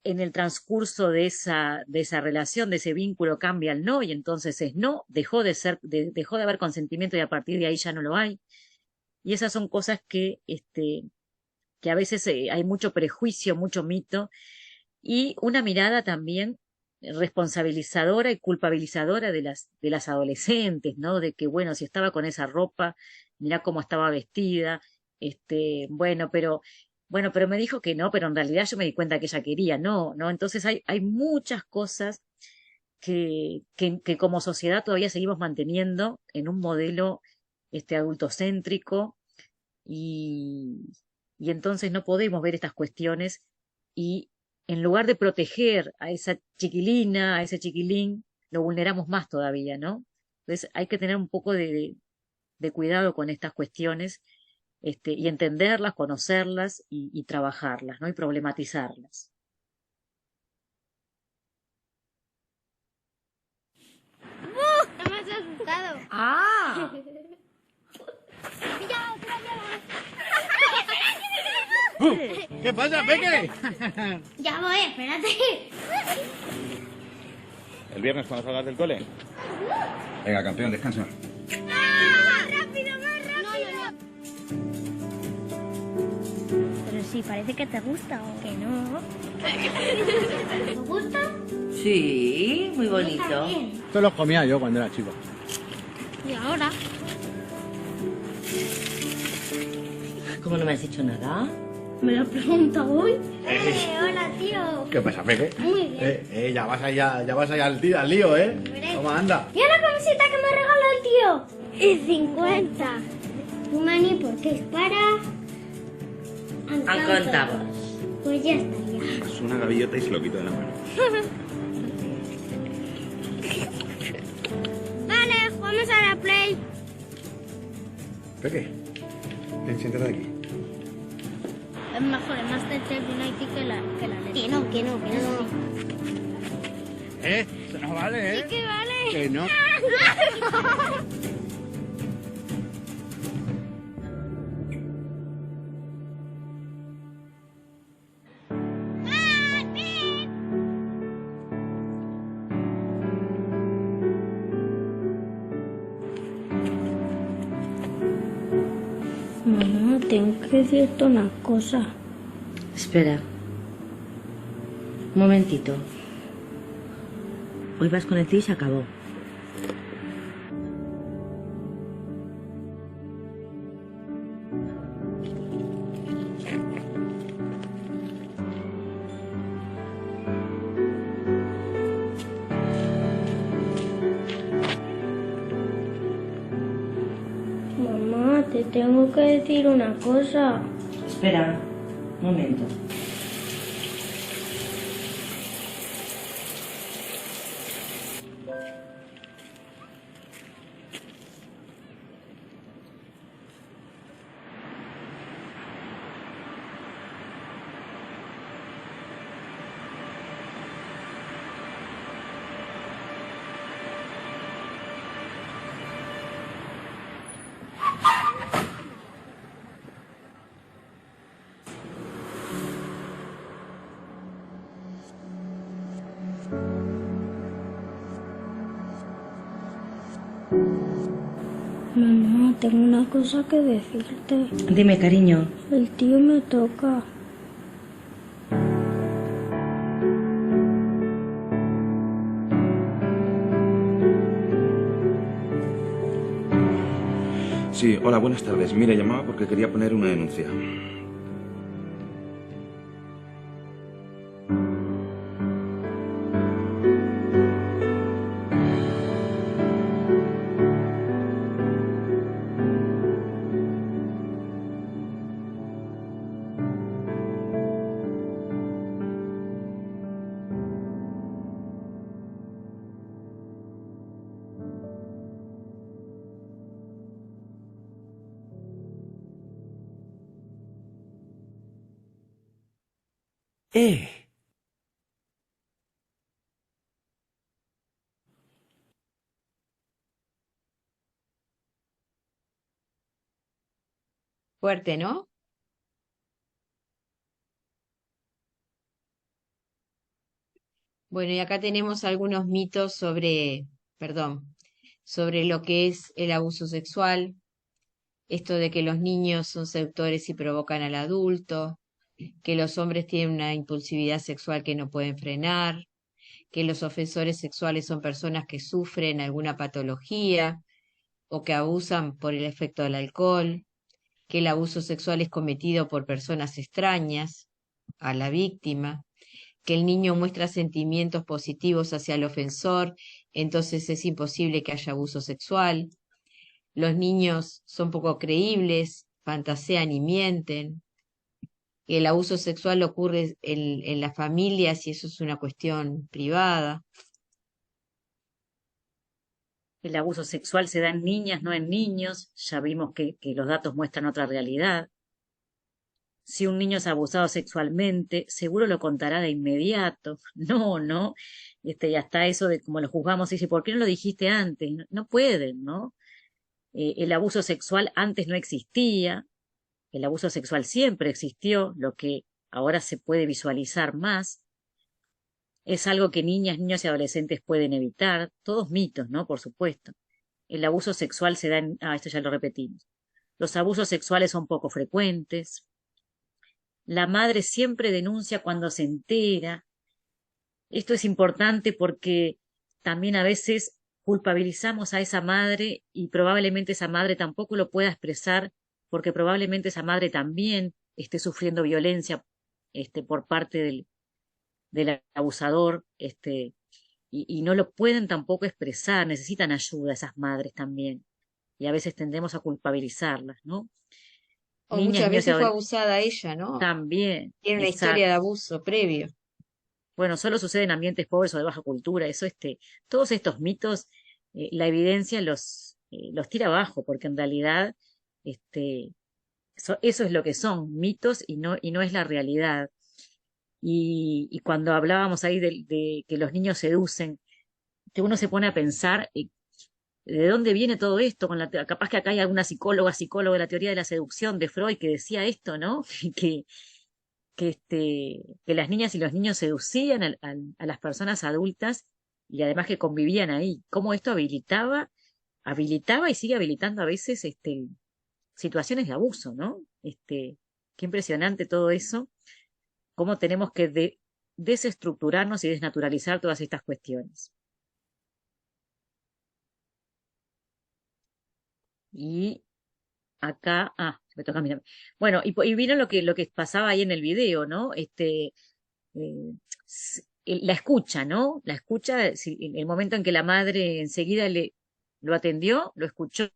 en el transcurso de esa relación, de ese vínculo, cambia el no y entonces es no, dejó de haber consentimiento y a partir de ahí ya no lo hay. Y esas son cosas que a veces hay mucho prejuicio, mucho mito y una mirada también responsabilizadora y culpabilizadora de las adolescentes, ¿no? De que, bueno, si estaba con esa ropa, mirá cómo estaba vestida, bueno, pero me dijo que no, pero en realidad yo me di cuenta que ella quería, no, entonces hay muchas cosas que como sociedad todavía seguimos manteniendo en un modelo adultocéntrico y entonces no podemos ver estas cuestiones y en lugar de proteger a esa chiquilina, a ese chiquilín, lo vulneramos más todavía, ¿no? Entonces hay que tener un poco de cuidado con estas cuestiones y entenderlas, conocerlas y trabajarlas, ¿no? Y problematizarlas. Está más asustado. ¡Ah! ¿Qué pasa, Peque? Ya voy, espérate. ¿El viernes cuando salgas del cole? Venga, campeón, descansa. ¡Ah! ¡Rápido, más rápido! sí, parece que te gusta o que no. ¿Te gusta? Sí, muy bonito. También. Esto los comía yo cuando era chico. Y ahora, ¿Cómo no me has dicho nada? me lo pregunta hoy. Hola, tío. ¿Qué pasa, Peque? Muy bien. Ya vas allá al lío, ¿eh? Toma, anda. Mira la camiseta que me regaló el tío. Es 50. Un maní porque es para... Ancontavos. Pues ya está, ya. Es una gavillota y se lo quito de la mano. Vale, jugamos a la Play. Peque, ven, siéntate aquí. Es mejor el Masterchef United que la Ley. Que no. Eso no vale, Sí que vale. Que no. Mamá, tengo que decirte una cosa. Espera. Un momentito. Hoy vas con el tío y se acabó. Mamá, te tengo que decir una cosa. Espera. Un momento. Mamá, tengo una cosa que decirte. Dime, cariño. El tío me toca. Sí, hola, buenas tardes. Mira, llamaba porque quería poner una denuncia. Fuerte, ¿no? Bueno, y acá tenemos algunos mitos sobre lo que es el abuso sexual, esto de que los niños son seductores y provocan al adulto, que los hombres tienen una impulsividad sexual que no pueden frenar, que los ofensores sexuales son personas que sufren alguna patología o que abusan por el efecto del alcohol, que el abuso sexual es cometido por personas extrañas a la víctima, que el niño muestra sentimientos positivos hacia el ofensor, entonces es imposible que haya abuso sexual. Los niños son poco creíbles, fantasean y mienten. El abuso sexual ocurre en las familias y eso es una cuestión privada. El abuso sexual se da en niñas, no en niños. Ya vimos que los datos muestran otra realidad. Si un niño es abusado sexualmente, seguro lo contará de inmediato. No. Y hasta eso de como lo juzgamos, y dice, ¿por qué no lo dijiste antes? No pueden, ¿no? El abuso sexual antes no existía. El abuso sexual siempre existió, lo que ahora se puede visualizar más. Es algo que niñas, niños y adolescentes pueden evitar. Todos mitos, ¿no? Por supuesto. El abuso sexual se da en... esto ya lo repetimos. Los abusos sexuales son poco frecuentes. La madre siempre denuncia cuando se entera. Esto es importante porque también a veces culpabilizamos a esa madre y probablemente esa madre tampoco lo pueda expresar porque probablemente esa madre también esté sufriendo violencia por parte del abusador, y no lo pueden tampoco expresar, necesitan ayuda esas madres también, y a veces tendemos a culpabilizarlas, ¿no? O Niñas, muchas niños y veces fue adolescentes abusada ella, ¿no? también, Tiene una historia exacto. de abuso previo. Bueno, solo sucede en ambientes pobres o de baja cultura, eso, todos estos mitos, la evidencia los tira abajo, porque en realidad, eso es lo que son, mitos y no es la realidad. Y cuando hablábamos ahí de que los niños seducen, que uno se pone a pensar de dónde viene todo esto, capaz que acá hay alguna psicóloga de la teoría de la seducción de Freud que decía esto, ¿no? Que las niñas y los niños seducían a las personas adultas y además que convivían ahí. Cómo esto habilitaba y sigue habilitando a veces situaciones de abuso, ¿no? Qué impresionante todo eso, cómo tenemos que desestructurarnos y desnaturalizar todas estas cuestiones. Y acá, me toca mirar. Bueno, y vieron lo que pasaba ahí en el video, ¿no? La escucha, ¿no? La escucha, en el momento en que la madre enseguida lo atendió, lo escuchó,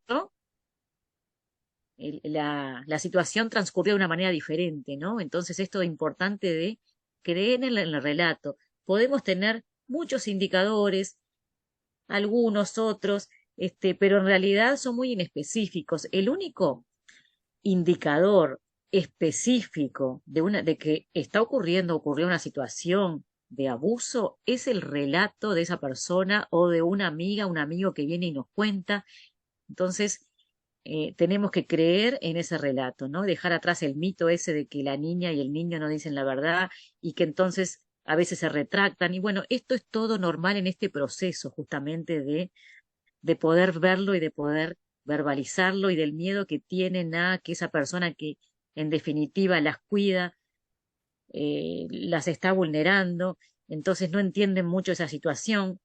la situación transcurrió de una manera diferente, ¿no? Entonces esto es importante de creer en el relato. Podemos tener muchos indicadores, algunos otros, pero en realidad son muy inespecíficos. El único indicador específico de que ocurrió una situación de abuso es el relato de esa persona o de una amiga, un amigo que viene y nos cuenta. Entonces, tenemos que creer en ese relato, ¿no? Dejar atrás el mito ese de que la niña y el niño no dicen la verdad y que entonces a veces se retractan. Y bueno, esto es todo normal en este proceso justamente de poder verlo y de poder verbalizarlo y del miedo que tienen a que esa persona que en definitiva las cuida, las está vulnerando, entonces no entienden mucho esa situación,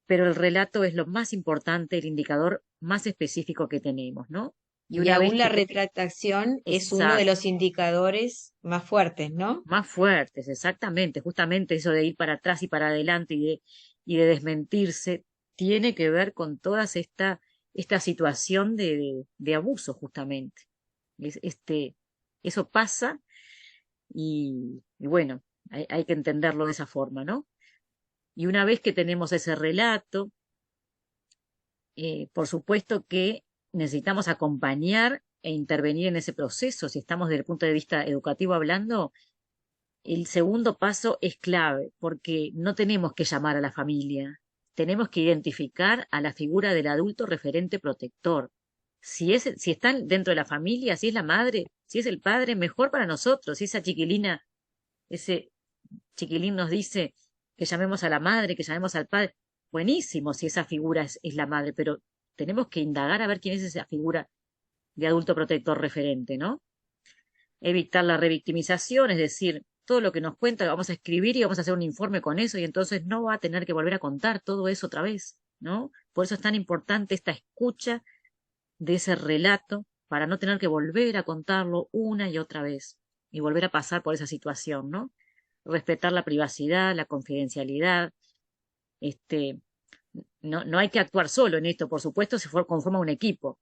pero el relato es lo más importante, el indicador más específico que tenemos, ¿no? Y una vez aún la que retractación es uno de exacto, los indicadores más fuertes, ¿no? más fuertes, exactamente, justamente eso de ir para atrás y para adelante y de desmentirse, tiene que ver con toda esta situación de abuso, justamente. Eso pasa y bueno, hay que entenderlo de esa forma, ¿no? Y una vez que tenemos ese relato, por supuesto que necesitamos acompañar e intervenir en ese proceso. Si estamos desde el punto de vista educativo hablando, el segundo paso es clave, porque no tenemos que llamar a la familia, tenemos que identificar a la figura del adulto referente protector. Si están dentro de la familia, si es la madre, si es el padre, mejor para nosotros. Si ese chiquilín nos dice que llamemos a la madre, que llamemos al padre, buenísimo si esa figura es la madre, pero tenemos que indagar a ver quién es esa figura de adulto protector referente, ¿no? Evitar la revictimización, es decir, todo lo que nos cuenta lo vamos a escribir y vamos a hacer un informe con eso y entonces no va a tener que volver a contar todo eso otra vez, ¿no? Por eso es tan importante esta escucha de ese relato para no tener que volver a contarlo una y otra vez y volver a pasar por esa situación, ¿no? Respetar la privacidad, la confidencialidad, no hay que actuar solo en esto, por supuesto, se conforma un equipo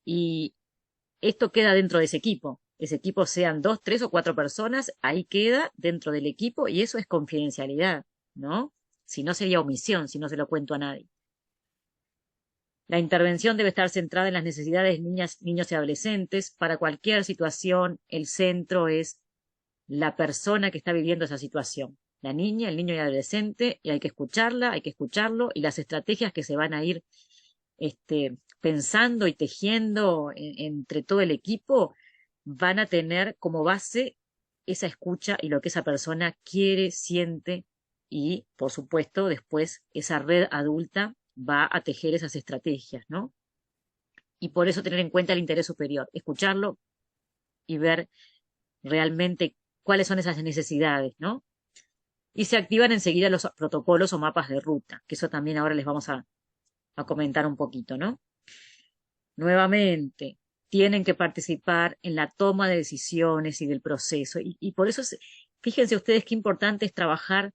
y esto queda dentro de ese equipo sean 2, 3 o 4 personas, ahí queda dentro del equipo y eso es confidencialidad, ¿no? Si no sería omisión, si no se lo cuento a nadie. La intervención debe estar centrada en las necesidades de niños y adolescentes. Para cualquier situación, el centro es la persona que está viviendo esa situación. La niña, el niño y el adolescente, y hay que escucharla, hay que escucharlo, y las estrategias que se van a ir pensando y tejiendo entre todo el equipo van a tener como base esa escucha y lo que esa persona quiere, siente y, por supuesto, después esa red adulta va a tejer esas estrategias, ¿no? Y por eso tener en cuenta el interés superior, escucharlo y ver realmente cuáles son esas necesidades, ¿no? Y se activan enseguida los protocolos o mapas de ruta, que eso también ahora les vamos a comentar un poquito, ¿no? Nuevamente, tienen que participar en la toma de decisiones y del proceso. Y por eso, fíjense ustedes qué importante es trabajar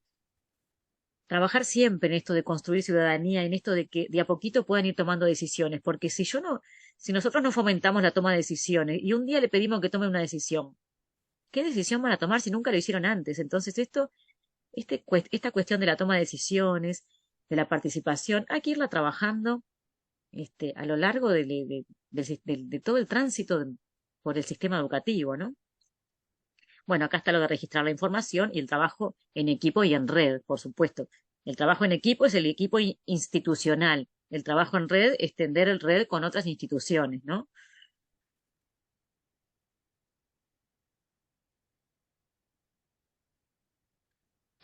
siempre en esto de construir ciudadanía, en esto de que de a poquito puedan ir tomando decisiones, porque si nosotros no fomentamos la toma de decisiones y un día le pedimos que tome una decisión, ¿qué decisión van a tomar si nunca lo hicieron antes? Entonces esta cuestión de la toma de decisiones, de la participación, hay que irla trabajando a lo largo de todo el tránsito por el sistema educativo, ¿no? Bueno, acá está lo de registrar la información y el trabajo en equipo y en red, por supuesto. El trabajo en equipo es el equipo institucional. El trabajo en red es tender el red con otras instituciones, ¿no?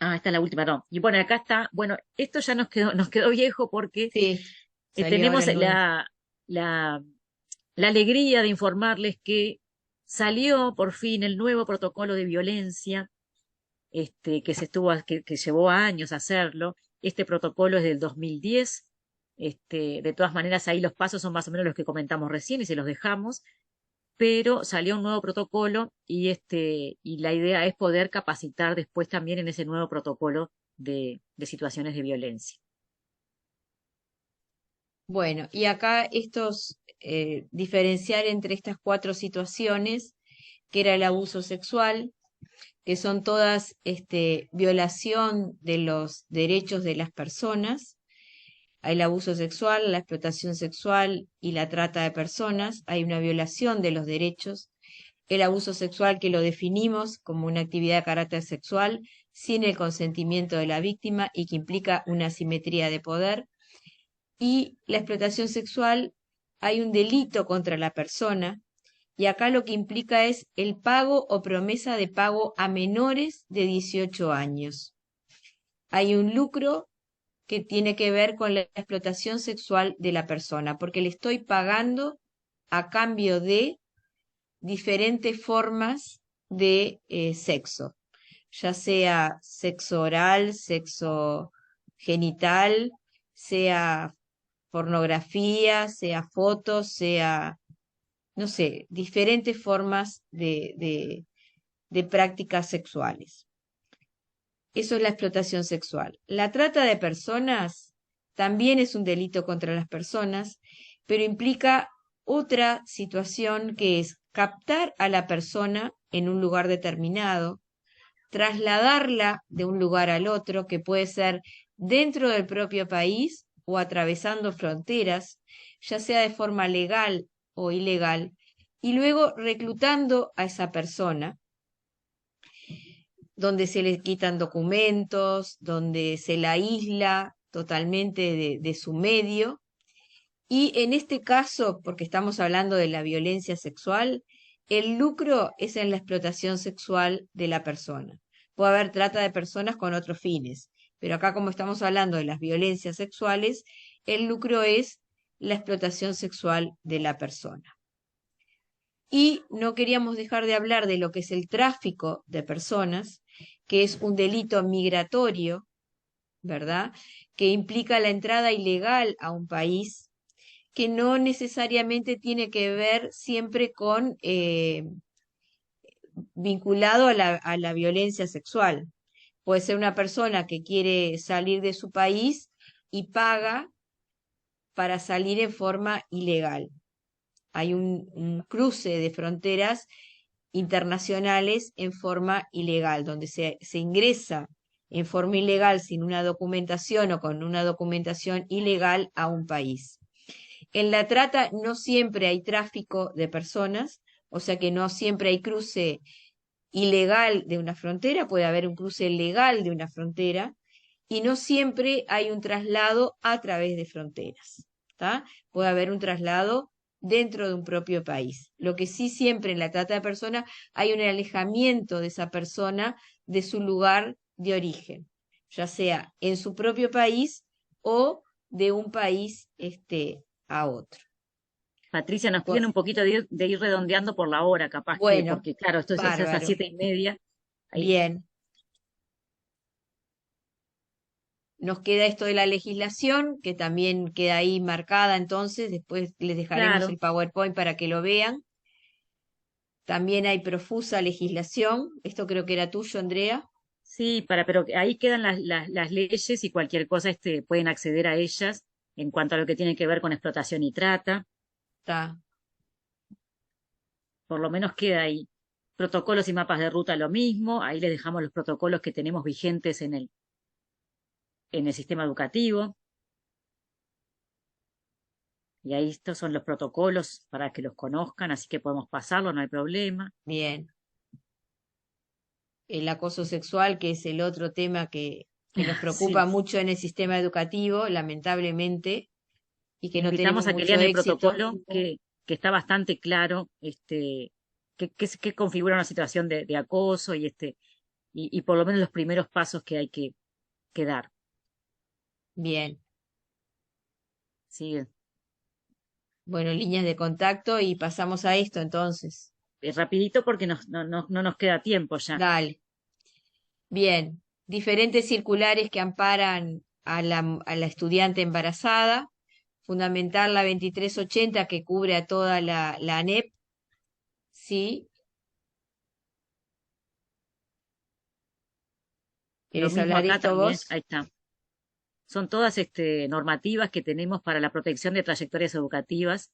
Esta es la última, no. Y bueno, acá está, bueno, esto ya nos quedó viejo porque tenemos la alegría de informarles que salió por fin el nuevo protocolo de violencia, que llevó años hacerlo. Este protocolo es del 2010. De todas maneras, ahí los pasos son más o menos los que comentamos recién y se los dejamos. Pero salió un nuevo protocolo y la idea es poder capacitar después también en ese nuevo protocolo de situaciones de violencia. Bueno, y acá diferenciar entre estas 4 situaciones, que era el abuso sexual, que son todas violación de los derechos de las personas. Hay el abuso sexual, la explotación sexual y la trata de personas. Hay una violación de los derechos. El abuso sexual, que lo definimos como una actividad de carácter sexual sin el consentimiento de la víctima y que implica una asimetría de poder. Y la explotación sexual, hay un delito contra la persona, y acá lo que implica es el pago o promesa de pago a menores de 18 años. Hay un lucro que tiene que ver con la explotación sexual de la persona, porque le estoy pagando a cambio de diferentes formas de sexo, ya sea sexo oral, sexo genital, sea pornografía, sea fotos, sea, no sé, diferentes formas de prácticas sexuales. Eso es la explotación sexual. La trata de personas también es un delito contra las personas, pero implica otra situación, que es captar a la persona en un lugar determinado, trasladarla de un lugar al otro, que puede ser dentro del propio país o atravesando fronteras, ya sea de forma legal o ilegal, y luego reclutando a esa persona, donde se le quitan documentos, donde se la aísla totalmente de su medio. Y en este caso, porque estamos hablando de la violencia sexual, el lucro es en la explotación sexual de la persona. Puede haber trata de personas con otros fines, pero acá, como estamos hablando de las violencias sexuales, el lucro es la explotación sexual de la persona. Y no queríamos dejar de hablar de lo que es el tráfico de personas, que es un delito migratorio, ¿verdad? Que implica la entrada ilegal a un país, que no necesariamente tiene que ver siempre con vinculado a la violencia sexual. Puede ser una persona que quiere salir de su país y paga para salir en forma ilegal. Hay un cruce de fronteras internacionales en forma ilegal, donde se ingresa en forma ilegal sin una documentación o con una documentación ilegal a un país. En la trata no siempre hay tráfico de personas, o sea que no siempre hay cruce ilegal de una frontera, puede haber un cruce legal de una frontera, y no siempre hay un traslado a través de fronteras, ¿tá? Puede haber un traslado dentro de un propio país. Lo que sí, siempre en la trata de personas hay un alejamiento de esa persona de su lugar de origen, ya sea en su propio país o de un país a otro. Patricia, nos piden un poquito de ir redondeando por la hora, capaz Bueno, porque claro, esto es a las bárbaro. 7:30. Ahí. Bien. Nos queda esto de la legislación, que también queda ahí marcada, entonces después les dejaremos Claro. el PowerPoint para que lo vean. También hay profusa legislación, esto creo que era tuyo, Andrea. Sí, pero ahí quedan las leyes y cualquier cosa pueden acceder a ellas en cuanto a lo que tiene que ver con explotación y trata. Está. Por lo menos queda ahí. Protocolos y mapas de ruta lo mismo, ahí les dejamos los protocolos que tenemos vigentes en el sistema educativo. Y ahí estos son los protocolos para que los conozcan, así que podemos pasarlo, no hay problema. Bien. El acoso sexual, que es el otro tema que nos preocupa Sí. mucho en el sistema educativo, lamentablemente, y que no tenemos Invitamos a que mucho lean el éxito. protocolo, que está bastante claro, que configura una situación de acoso y por lo menos los primeros pasos que hay que dar. Bien. Sí, Bueno, líneas de contacto y pasamos a esto entonces. rapidito porque no nos queda tiempo ya. Dale. Bien. Diferentes circulares que amparan a la estudiante embarazada. Fundamental la 2380 que cubre a toda la ANEP. ¿Sí? Lo ¿Querés mismo hablar de acá esto también, vos? ahí está. Son todas normativas que tenemos para la protección de trayectorias educativas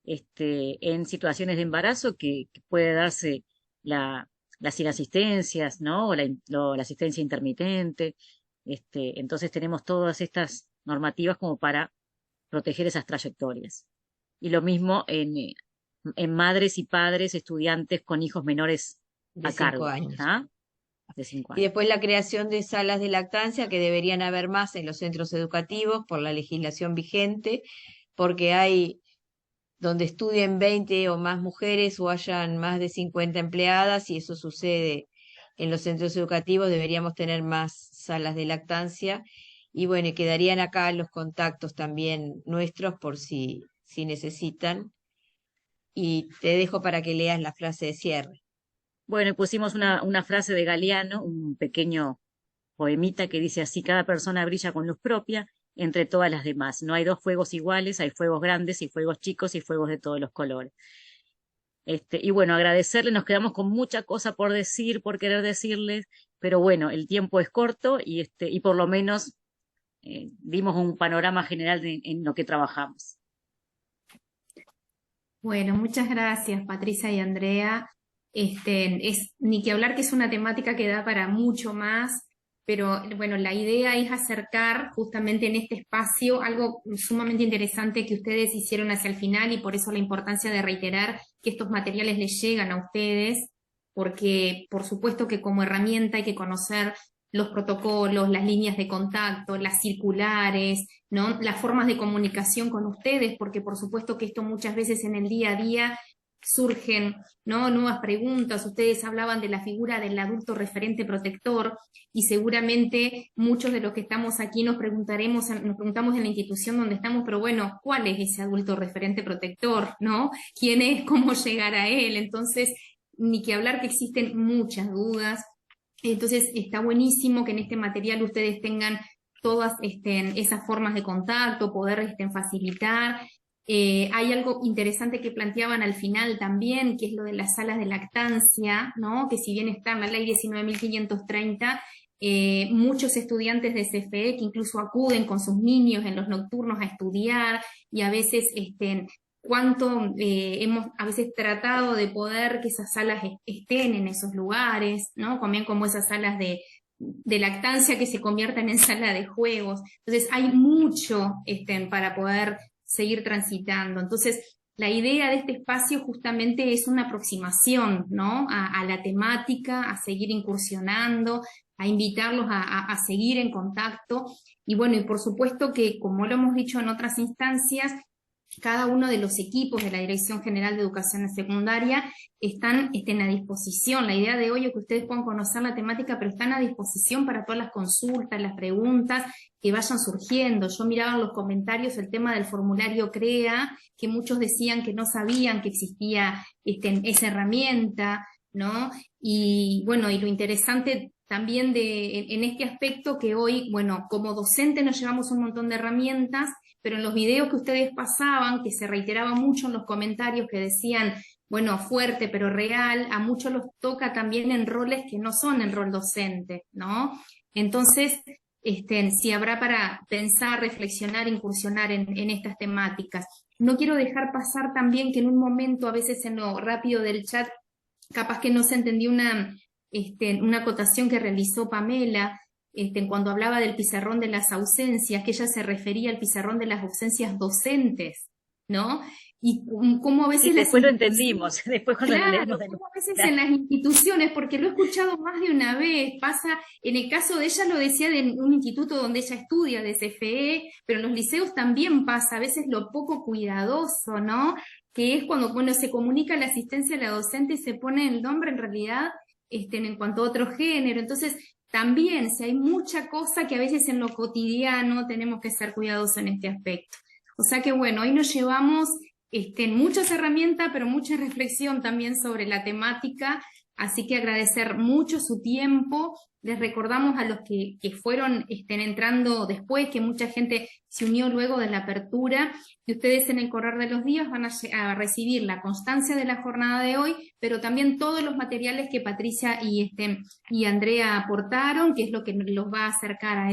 en situaciones de embarazo que puede darse las inasistencias, ¿no? O la asistencia intermitente. Entonces tenemos todas estas normativas como para proteger esas trayectorias. Y lo mismo en madres y padres, estudiantes con hijos menores De a 5 cargo. años. ¿Ah? De 5 Y años. después la creación de salas de lactancia que deberían haber más en los centros educativos por la legislación vigente, porque hay donde estudien 20 o más mujeres o hayan más de 50 empleadas, y eso sucede en los centros educativos, deberíamos tener más salas de lactancia. Y bueno, y quedarían acá los contactos también nuestros por si necesitan. Y te dejo para que leas la frase de cierre. Bueno, y pusimos una frase de Galeano, un pequeño poemita que dice así: cada persona brilla con luz propia entre todas las demás. No hay dos fuegos iguales, hay fuegos grandes y fuegos chicos y fuegos de todos los colores. Y bueno, agradecerle, nos quedamos con mucha cosa por decir, por querer decirles, pero bueno, el tiempo es corto y por lo menos dimos un panorama general en lo que trabajamos. Bueno, muchas gracias, Patricia y Andrea. Ni que hablar que es una temática que da para mucho más, pero bueno, la idea es acercar justamente en este espacio algo sumamente interesante que ustedes hicieron hacia el final, y por eso la importancia de reiterar que estos materiales les llegan a ustedes, porque por supuesto que como herramienta hay que conocer los protocolos, las líneas de contacto, las circulares, ¿no? Las formas de comunicación con ustedes, porque por supuesto que esto muchas veces en el día a día surgen, ¿no? Nuevas preguntas. Ustedes hablaban de la figura del adulto referente protector, y seguramente muchos de los que estamos aquí nos preguntamos en la institución donde estamos, pero bueno, ¿cuál es ese adulto referente protector, ¿no? ¿Quién es? ¿Cómo llegar a él? Entonces, ni que hablar que existen muchas dudas. Entonces está buenísimo que en este material ustedes tengan todas esas formas de contacto, poder facilitar. Hay algo interesante que planteaban al final también, que es lo de las salas de lactancia, ¿no? Que si bien está en la ley 19.530, muchos estudiantes de CFE que incluso acuden con sus niños en los nocturnos a estudiar, y a veces cuánto hemos a veces tratado de poder que esas salas estén en esos lugares, ¿no? También como esas salas de lactancia que se conviertan en sala de juegos. Entonces hay mucho para poder seguir transitando. Entonces la idea de este espacio justamente es una aproximación, ¿no? A la temática, a seguir incursionando, a invitarlos a seguir en contacto. Y bueno, y por supuesto que, como lo hemos dicho en otras instancias, cada uno de los equipos de la Dirección General de Educación Secundaria están a disposición. La idea de hoy es que ustedes puedan conocer la temática, pero están a disposición para todas las consultas, las preguntas que vayan surgiendo. Yo miraba en los comentarios el tema del formulario CREA, que muchos decían que no sabían que existía esa herramienta, ¿no? Y bueno, y lo interesante también en este aspecto que hoy, bueno, como docente nos llevamos un montón de herramientas, pero en los videos que ustedes pasaban, que se reiteraba mucho en los comentarios que decían, bueno, fuerte pero real, a muchos los toca también en roles que no son el rol docente, ¿no? Entonces, si habrá para pensar, reflexionar, incursionar en estas temáticas. No quiero dejar pasar también que en un momento, a veces en lo rápido del chat, capaz que no se entendió una acotación que realizó Pamela, cuando hablaba del pizarrón de las ausencias, que ella se refería al pizarrón de las ausencias docentes, ¿no? Y cómo a veces... Y después lo entendimos, después cuando lo leímos de nuevo. A veces en las instituciones, porque lo he escuchado más de una vez, pasa, en el caso de ella lo decía de un instituto donde ella estudia, de CFE, pero en los liceos también pasa, a veces lo poco cuidadoso, ¿no? Que es cuando se comunica la asistencia a la docente y se pone el nombre en realidad en cuanto a otro género. Entonces, también, si hay mucha cosa que a veces en lo cotidiano tenemos que ser cuidadosos en este aspecto. O sea que bueno, hoy nos llevamos muchas herramientas, pero mucha reflexión también sobre la temática, así que agradecer mucho su tiempo. Les recordamos a los que fueron entrando después, que mucha gente se unió luego de la apertura, que ustedes en el correr de los días van a recibir la constancia de la jornada de hoy, pero también todos los materiales que Patricia y Andrea aportaron, que es lo que los va a acercar a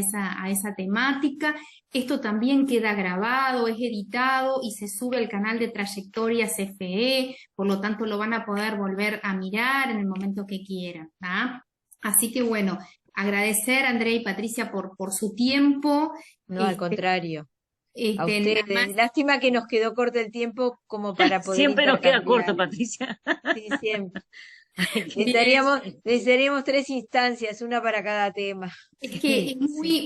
esa temática. Esto también queda grabado, es editado y se sube al canal de Trayectoria CFE, por lo tanto lo van a poder volver a mirar en el momento que quieran, ¿tá? Así que bueno, agradecer a Andrea y Patricia por su tiempo. No, al contrario. A ustedes. Lástima que nos quedó corto el tiempo como para poder Siempre nos queda intercambiar. corto, Patricia. Sí, siempre. Necesitaríamos 3 instancias, una para cada tema. Es que es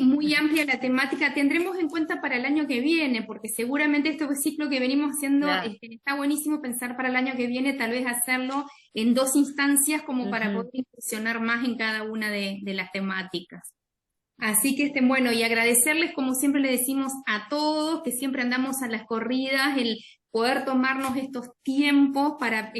muy amplia la temática. Tendremos en cuenta para el año que viene, porque seguramente este ciclo que venimos haciendo, Claro. Está buenísimo pensar para el año que viene, tal vez hacerlo en 2 instancias como para poder incursionar más en cada una de las temáticas. Así que bueno, y agradecerles, como siempre le decimos a todos, que siempre andamos a las corridas, el poder tomarnos estos tiempos para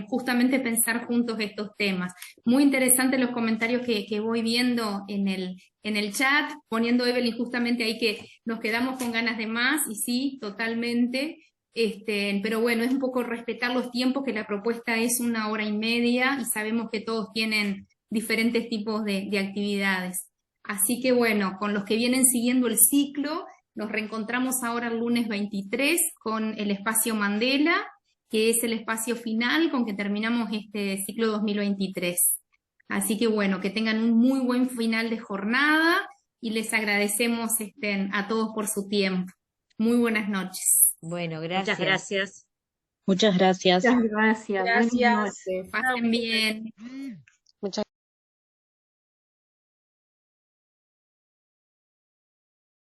justamente pensar juntos estos temas. Muy interesantes los comentarios que voy viendo en el chat, poniendo Evelyn justamente ahí que nos quedamos con ganas de más, y sí, totalmente. Pero bueno, es un poco respetar los tiempos, que la propuesta es 1 hora y media, y sabemos que todos tienen diferentes tipos de actividades. Así que bueno, con los que vienen siguiendo el ciclo, nos reencontramos ahora el lunes 23 con el espacio Mandela, que es el espacio final con que terminamos este ciclo 2023. Así que bueno, que tengan un muy buen final de jornada y les agradecemos a todos por su tiempo. Muy buenas noches. Bueno, gracias. Muchas gracias. Muchas gracias. Gracias. Buenas noches. Pasen bien.